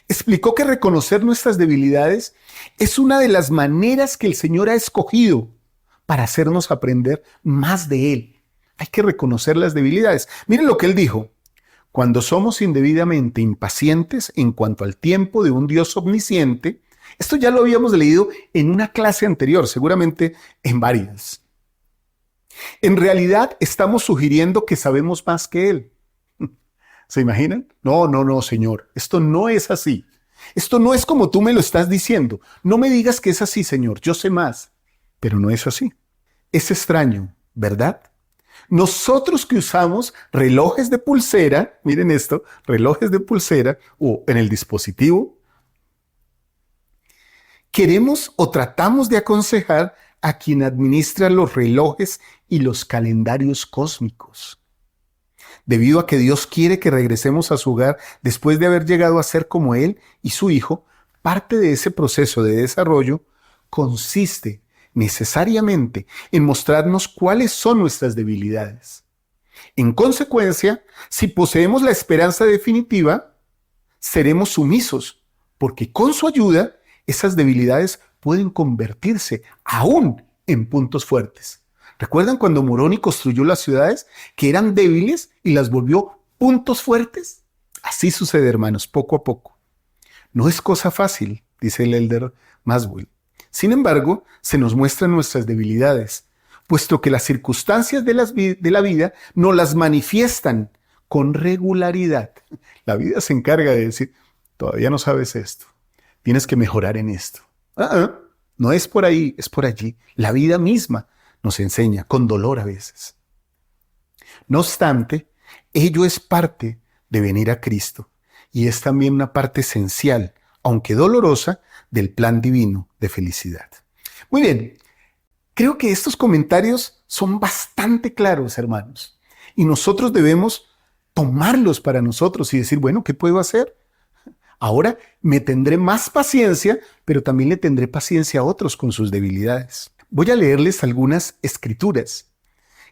explicó que reconocer nuestras debilidades es una de las maneras que el Señor ha escogido para hacernos aprender más de Él. Hay que reconocer las debilidades. Miren lo que Él dijo. Cuando somos indebidamente impacientes en cuanto al tiempo de un Dios omnisciente, esto ya lo habíamos leído en una clase anterior, seguramente en varias. En realidad estamos sugiriendo que sabemos más que Él. ¿Se imaginan? No, Señor, esto no es así. Esto no es como tú me lo estás diciendo. No me digas que es así, Señor, yo sé más. Pero no es así. Es extraño, ¿verdad? Nosotros que usamos relojes de pulsera, miren esto, relojes de pulsera o en el dispositivo, queremos o tratamos de aconsejar a quien administra los relojes y los calendarios cósmicos. Debido a que Dios quiere que regresemos a su hogar después de haber llegado a ser como Él y su Hijo, parte de ese proceso de desarrollo consiste necesariamente en mostrarnos cuáles son nuestras debilidades. En consecuencia, si poseemos la esperanza definitiva, seremos sumisos, porque con su ayuda, esas debilidades pueden convertirse aún en puntos fuertes. ¿Recuerdan cuando Moroni construyó las ciudades que eran débiles y las volvió puntos fuertes? Así sucede, hermanos, poco a poco. No es cosa fácil, dice el elder Maswell. Sin embargo, se nos muestran nuestras debilidades, puesto que las circunstancias de la vida nos las manifiestan con regularidad. La vida se encarga de decir, todavía no sabes esto, tienes que mejorar en esto. No es por ahí, es por allí. La vida misma nos enseña, con dolor a veces. No obstante, ello es parte de venir a Cristo y es también una parte esencial, aunque dolorosa, del plan divino de felicidad. Muy bien, creo que estos comentarios son bastante claros, hermanos, y nosotros debemos tomarlos para nosotros y decir, bueno, ¿qué puedo hacer? Ahora me tendré más paciencia, pero también le tendré paciencia a otros con sus debilidades. Voy a leerles algunas escrituras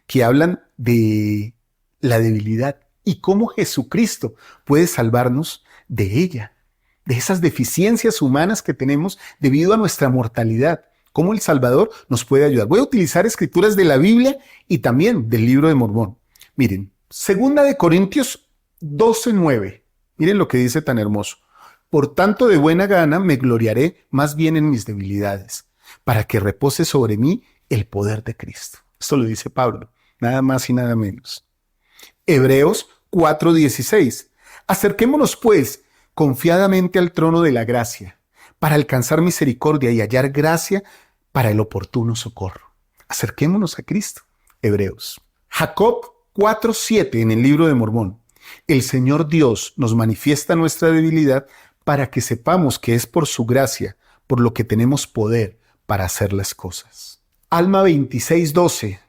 que hablan de la debilidad y cómo Jesucristo puede salvarnos de ella, de esas deficiencias humanas que tenemos debido a nuestra mortalidad. Cómo el Salvador nos puede ayudar. Voy a utilizar escrituras de la Biblia y también del libro de Mormón. Miren, 2 Corintios 12:9. Miren lo que dice tan hermoso. Por tanto, de buena gana me gloriaré más bien en mis debilidades, para que repose sobre mí el poder de Cristo. Esto lo dice Pablo, nada más y nada menos. Hebreos 4:16. Acerquémonos, pues, confiadamente al trono de la gracia, para alcanzar misericordia y hallar gracia para el oportuno socorro. Acerquémonos a Cristo. Hebreos. Jacob 4:7 en el libro de Mormón. El Señor Dios nos manifiesta nuestra debilidad para que sepamos que es por su gracia, por lo que tenemos poder para hacer las cosas. Alma 26:12.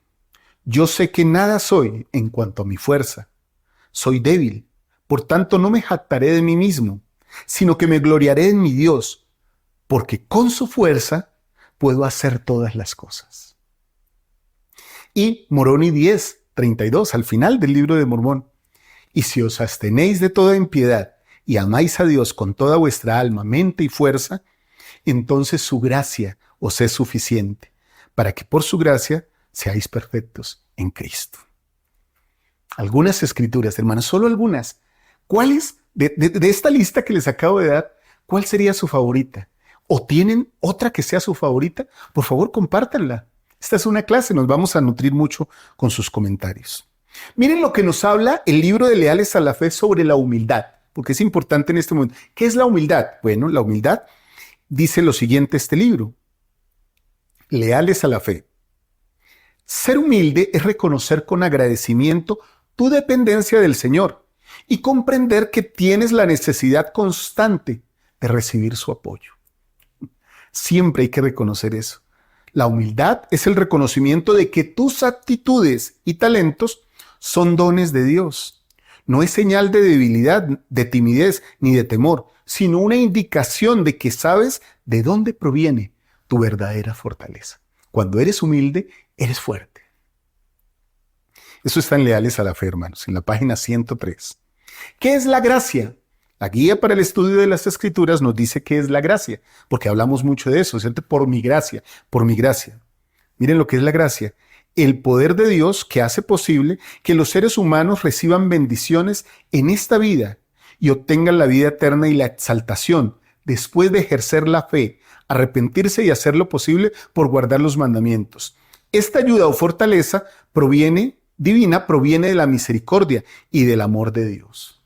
Yo sé que nada soy en cuanto a mi fuerza. Soy débil, por tanto no me jactaré de mí mismo, sino que me gloriaré en mi Dios, porque con su fuerza puedo hacer todas las cosas. Y Moroni 10:32, al final del libro de Mormón. Y si os abstenéis de toda impiedad y amáis a Dios con toda vuestra alma, mente y fuerza, entonces su gracia os es suficiente, para que por su gracia seáis perfectos en Cristo. Algunas escrituras, hermanos, solo algunas. ¿Cuáles de esta lista que les acabo de dar, cuál sería su favorita? ¿O tienen otra que sea su favorita? Por favor, compártanla. Esta es una clase, nos vamos a nutrir mucho con sus comentarios. Miren lo que nos habla el libro de Leales a la Fe sobre la humildad, porque es importante en este momento. ¿Qué es la humildad? Bueno, la humildad dice lo siguiente este libro. Leales a la Fe. Ser humilde es reconocer con agradecimiento tu dependencia del Señor y comprender que tienes la necesidad constante de recibir su apoyo. Siempre hay que reconocer eso. La humildad es el reconocimiento de que tus actitudes y talentos son dones de Dios. No es señal de debilidad, de timidez ni de temor, sino una indicación de que sabes de dónde proviene tu verdadera fortaleza. Cuando eres humilde, eres fuerte. Eso está en Leales a la Fe, hermanos, en la página 103. ¿Qué es la gracia? La guía para el estudio de las Escrituras nos dice qué es la gracia, porque hablamos mucho de eso, ¿cierto? Por mi gracia, por mi gracia. Miren lo que es la gracia. el poder de Dios que hace posible que los seres humanos reciban bendiciones en esta vida y obtengan la vida eterna y la exaltación después de ejercer la fe, arrepentirse y hacer lo posible por guardar los mandamientos. Esta ayuda o fortaleza divina proviene de la misericordia y del amor de Dios.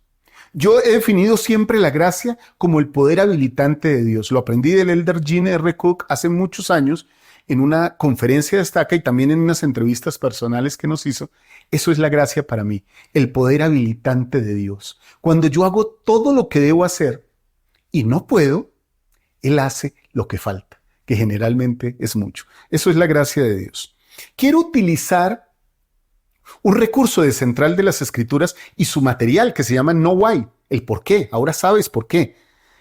Yo he definido siempre la gracia como el poder habilitante de Dios. Lo aprendí del elder Gene R. Cook hace muchos años en una conferencia de Estaca y también en unas entrevistas personales que nos hizo. Eso es la gracia para mí, el poder habilitante de Dios. Cuando yo hago todo lo que debo hacer y no puedo, Él hace lo que falta, que generalmente es mucho. Eso es la gracia de Dios. Quiero utilizar un recurso de Central de las Escrituras y su material que se llama No Why, el por qué. Ahora sabes por qué.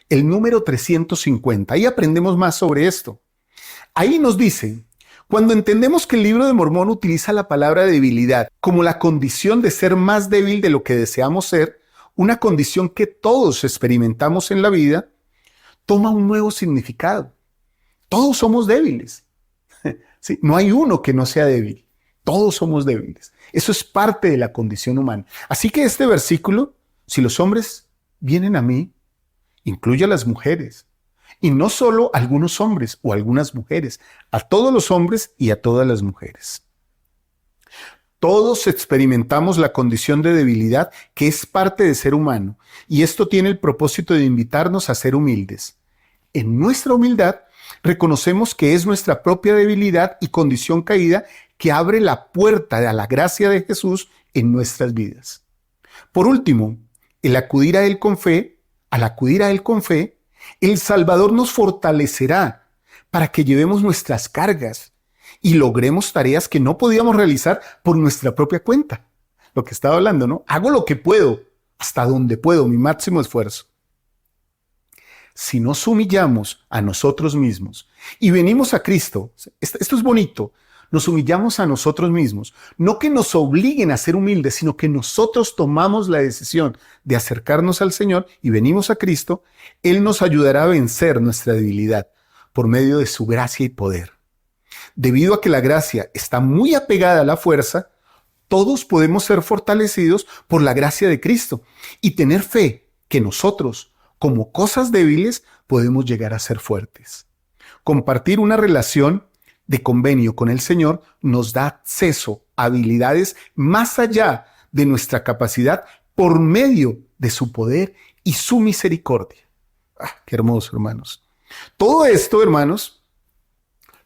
El número 350. Ahí aprendemos más sobre esto. Ahí nos dice, cuando entendemos que el libro de Mormón utiliza la palabra debilidad como la condición de ser más débil de lo que deseamos ser, una condición que todos experimentamos en la vida, toma un nuevo significado. Todos somos débiles. ¿Sí? No hay uno que no sea débil. Todos somos débiles. Eso es parte de la condición humana. Así que este versículo, si los hombres vienen a mí, incluye a las mujeres. Y no solo a algunos hombres o algunas mujeres, a todos los hombres y a todas las mujeres. Todos experimentamos la condición de debilidad que es parte de ser humano, y esto tiene el propósito de invitarnos a ser humildes. En nuestra humildad reconocemos que es nuestra propia debilidad y condición caída que abre la puerta a la gracia de Jesús en nuestras vidas. Por último, al acudir a Él con fe, el Salvador nos fortalecerá para que llevemos nuestras cargas y logremos tareas que no podíamos realizar por nuestra propia cuenta. Lo que estaba hablando, ¿no? Hago lo que puedo, hasta donde puedo, mi máximo esfuerzo. Si nos humillamos a nosotros mismos y venimos a Cristo, esto es bonito, nos humillamos a nosotros mismos, no que nos obliguen a ser humildes, sino que nosotros tomamos la decisión de acercarnos al Señor y venimos a Cristo, Él nos ayudará a vencer nuestra debilidad por medio de su gracia y poder. Debido a que la gracia está muy apegada a la fuerza, todos podemos ser fortalecidos por la gracia de Cristo y tener fe que nosotros, como cosas débiles, podemos llegar a ser fuertes. Compartir una relación de convenio con el Señor nos da acceso a habilidades más allá de nuestra capacidad por medio de su poder y su misericordia. Qué hermoso, hermanos. Todo esto, hermanos,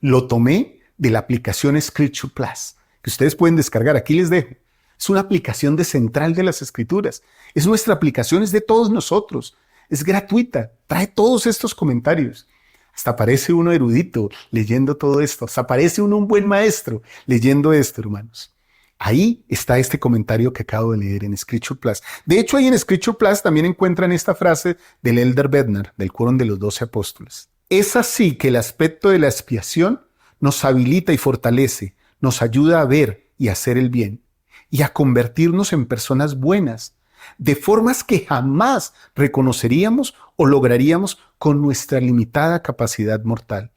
lo tomé de la aplicación Scripture Plus, que ustedes pueden descargar. Aquí les dejo. Es una aplicación de Central de las Escrituras. Es nuestra aplicación, es de todos nosotros. Es gratuita. Trae todos estos comentarios. Hasta parece uno erudito leyendo todo esto. Hasta parece uno un buen maestro leyendo esto, hermanos. Ahí está este comentario que acabo de leer en Scripture Plus. De hecho, ahí en Scripture Plus también encuentran esta frase del Elder Bednar, del Quórum de los 12 Apóstoles. Es así que el aspecto de la expiación nos habilita y fortalece, nos ayuda a ver y hacer el bien, y a convertirnos en personas buenas, de formas que jamás reconoceríamos o lograríamos con nuestra limitada capacidad mortal.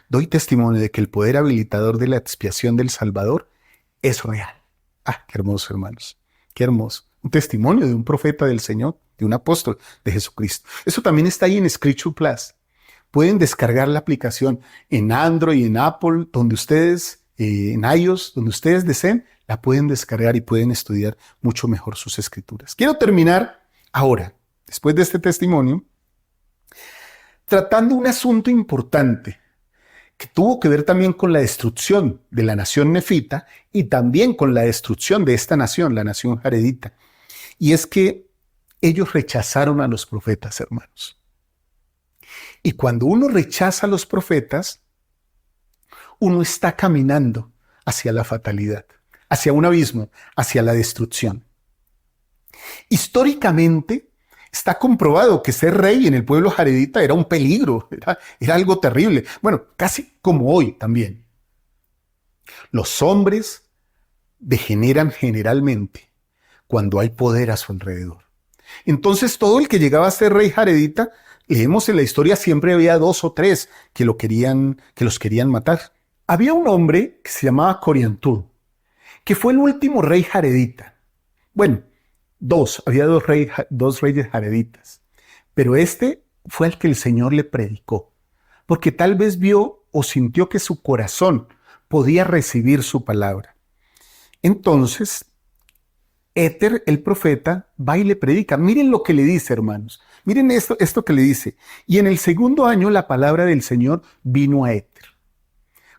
Doy testimonio de que el poder habilitador de la expiación del Salvador es real. Qué hermoso, hermanos. Qué hermoso. Un testimonio de un profeta del Señor, de un apóstol de Jesucristo. Eso también está ahí en Scripture Plus. Pueden descargar la aplicación en Android, en Apple, donde ustedes, en iOS, donde ustedes deseen, la pueden descargar y pueden estudiar mucho mejor sus escrituras. Quiero terminar ahora, después de este testimonio, tratando un asunto importante que tuvo que ver también con la destrucción de la nación nefita y también con la destrucción de esta nación, la nación jaredita. Y es que ellos rechazaron a los profetas, hermanos. Y cuando uno rechaza a los profetas, uno está caminando hacia la fatalidad, hacia un abismo, hacia la destrucción. Históricamente, está comprobado que ser rey en el pueblo jaredita era un peligro, era algo terrible. Bueno, casi como hoy también. Los hombres degeneran generalmente cuando hay poder a su alrededor. Entonces, todo el que llegaba a ser rey jaredita, leemos en la historia, siempre había 2 o 3 que los querían matar. Había un hombre que se llamaba Coriantur, que fue el último rey jaredita. Bueno, había dos reyes jareditas, pero este fue al que el Señor le predicó, porque tal vez vio o sintió que su corazón podía recibir su palabra. Entonces, Éter, el profeta, va y le predica. Miren lo que le dice, hermanos. Miren esto que le dice. Y en el segundo año la palabra del Señor vino a Éter.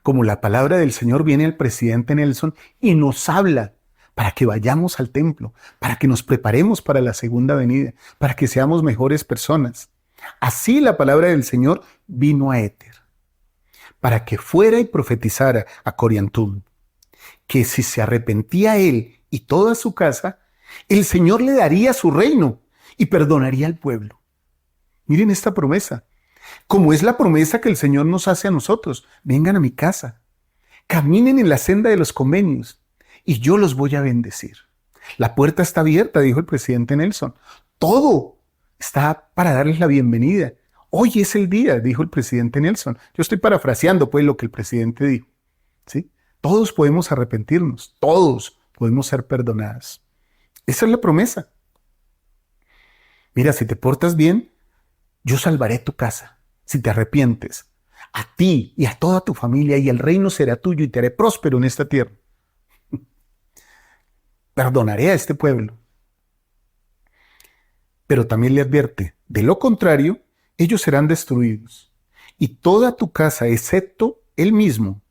Como la palabra del Señor viene al presidente Nelson y nos habla para que vayamos al templo, para que nos preparemos para la segunda venida, para que seamos mejores personas. Así la palabra del Señor vino a Éter, para que fuera y profetizara a Coriantum, que si se arrepentía él y toda su casa, el Señor le daría su reino y perdonaría al pueblo. Miren esta promesa, como es la promesa que el Señor nos hace a nosotros. Vengan a mi casa, caminen en la senda de los convenios y yo los voy a bendecir. La puerta está abierta, dijo el presidente Nelson. Todo está para darles la bienvenida. Hoy es el día, dijo el presidente Nelson. Yo estoy parafraseando pues lo que el presidente dijo, ¿sí? Todos podemos arrepentirnos, todos podemos ser perdonados. Esa es la promesa. Mira, si te portas bien, yo salvaré tu casa. Si te arrepientes, a ti y a toda tu familia, y el reino será tuyo y te haré próspero en esta tierra. Perdonaré a este pueblo. Pero también le advierte, de lo contrario, ellos serán destruidos, y toda tu casa, excepto él mismo,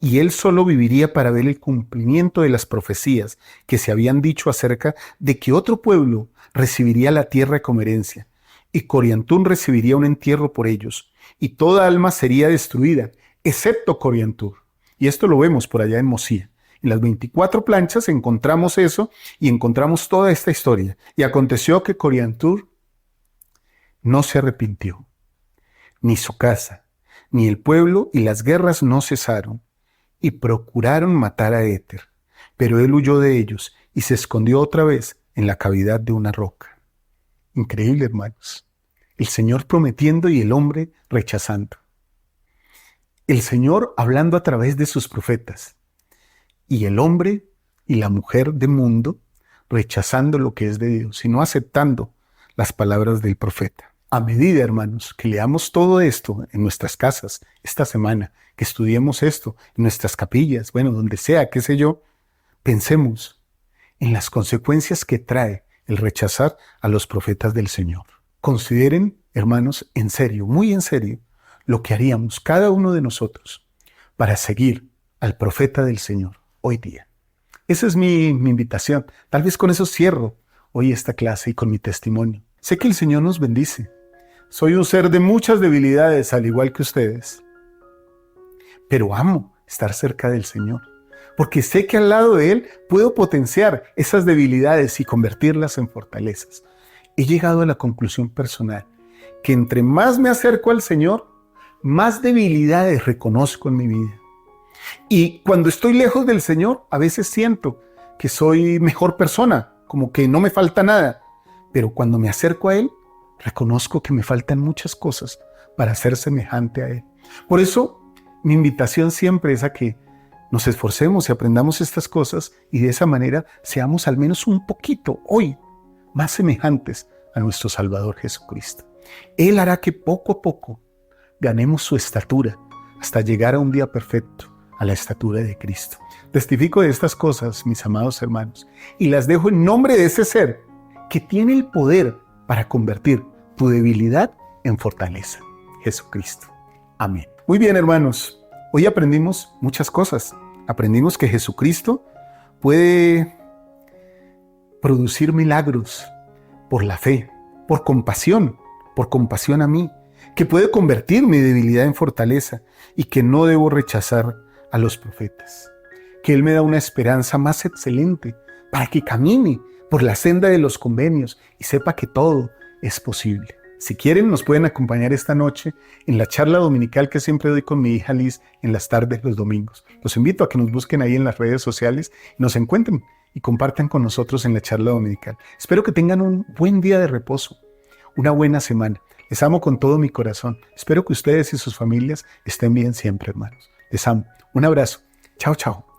y él solo viviría para ver el cumplimiento de las profecías que se habían dicho acerca de que otro pueblo recibiría la tierra como herencia, y Coriantum recibiría un entierro por ellos, y toda alma sería destruida, excepto Coriantum. Y esto lo vemos por allá en Mosía. En las 24 planchas encontramos eso y encontramos toda esta historia. Y aconteció que Coriantum no se arrepintió, ni su casa, ni el pueblo, y las guerras no cesaron, y procuraron matar a Éter, pero él huyó de ellos y se escondió otra vez en la cavidad de una roca. Increíble, hermanos. El Señor prometiendo y el hombre rechazando. El Señor hablando a través de sus profetas, y el hombre y la mujer de mundo rechazando lo que es de Dios y no aceptando las palabras del profeta. A medida, hermanos, que leamos todo esto en nuestras casas esta semana, que estudiemos esto en nuestras capillas, bueno, donde sea, qué sé yo, pensemos en las consecuencias que trae el rechazar a los profetas del Señor. Consideren, hermanos, en serio, muy en serio, lo que haríamos cada uno de nosotros para seguir al profeta del Señor hoy día. Esa es mi invitación. Tal vez con eso cierro hoy esta clase y con mi testimonio. Sé que el Señor nos bendice. Soy un ser de muchas debilidades, al igual que ustedes. Pero amo estar cerca del Señor, porque sé que al lado de Él puedo potenciar esas debilidades y convertirlas en fortalezas. He llegado a la conclusión personal que entre más me acerco al Señor, más debilidades reconozco en mi vida. Y cuando estoy lejos del Señor, a veces siento que soy mejor persona, como que no me falta nada. Pero cuando me acerco a Él, reconozco que me faltan muchas cosas para ser semejante a Él. Por eso, mi invitación siempre es a que nos esforcemos y aprendamos estas cosas y de esa manera seamos al menos un poquito hoy más semejantes a nuestro Salvador Jesucristo. Él hará que poco a poco ganemos su estatura hasta llegar a un día perfecto, a la estatura de Cristo. Testifico de estas cosas, mis amados hermanos, y las dejo en nombre de ese ser que tiene el poder para convertir tu debilidad en fortaleza, Jesucristo. Amén. Muy bien, hermanos, hoy aprendimos muchas cosas. Aprendimos que Jesucristo puede producir milagros por la fe, por compasión a mí, que puede convertir mi debilidad en fortaleza y que no debo rechazar a los profetas, que Él me da una esperanza más excelente para que camine por la senda de los convenios y sepa que todo es posible. Si quieren, nos pueden acompañar esta noche en la charla dominical que siempre doy con mi hija Liz en las tardes los domingos. Los invito a que nos busquen ahí en las redes sociales y nos encuentren y compartan con nosotros en la charla dominical. Espero que tengan un buen día de reposo, una buena semana. Les amo con todo mi corazón. Espero que ustedes y sus familias estén bien siempre, hermanos. Les amo. Un abrazo. Chao, chao.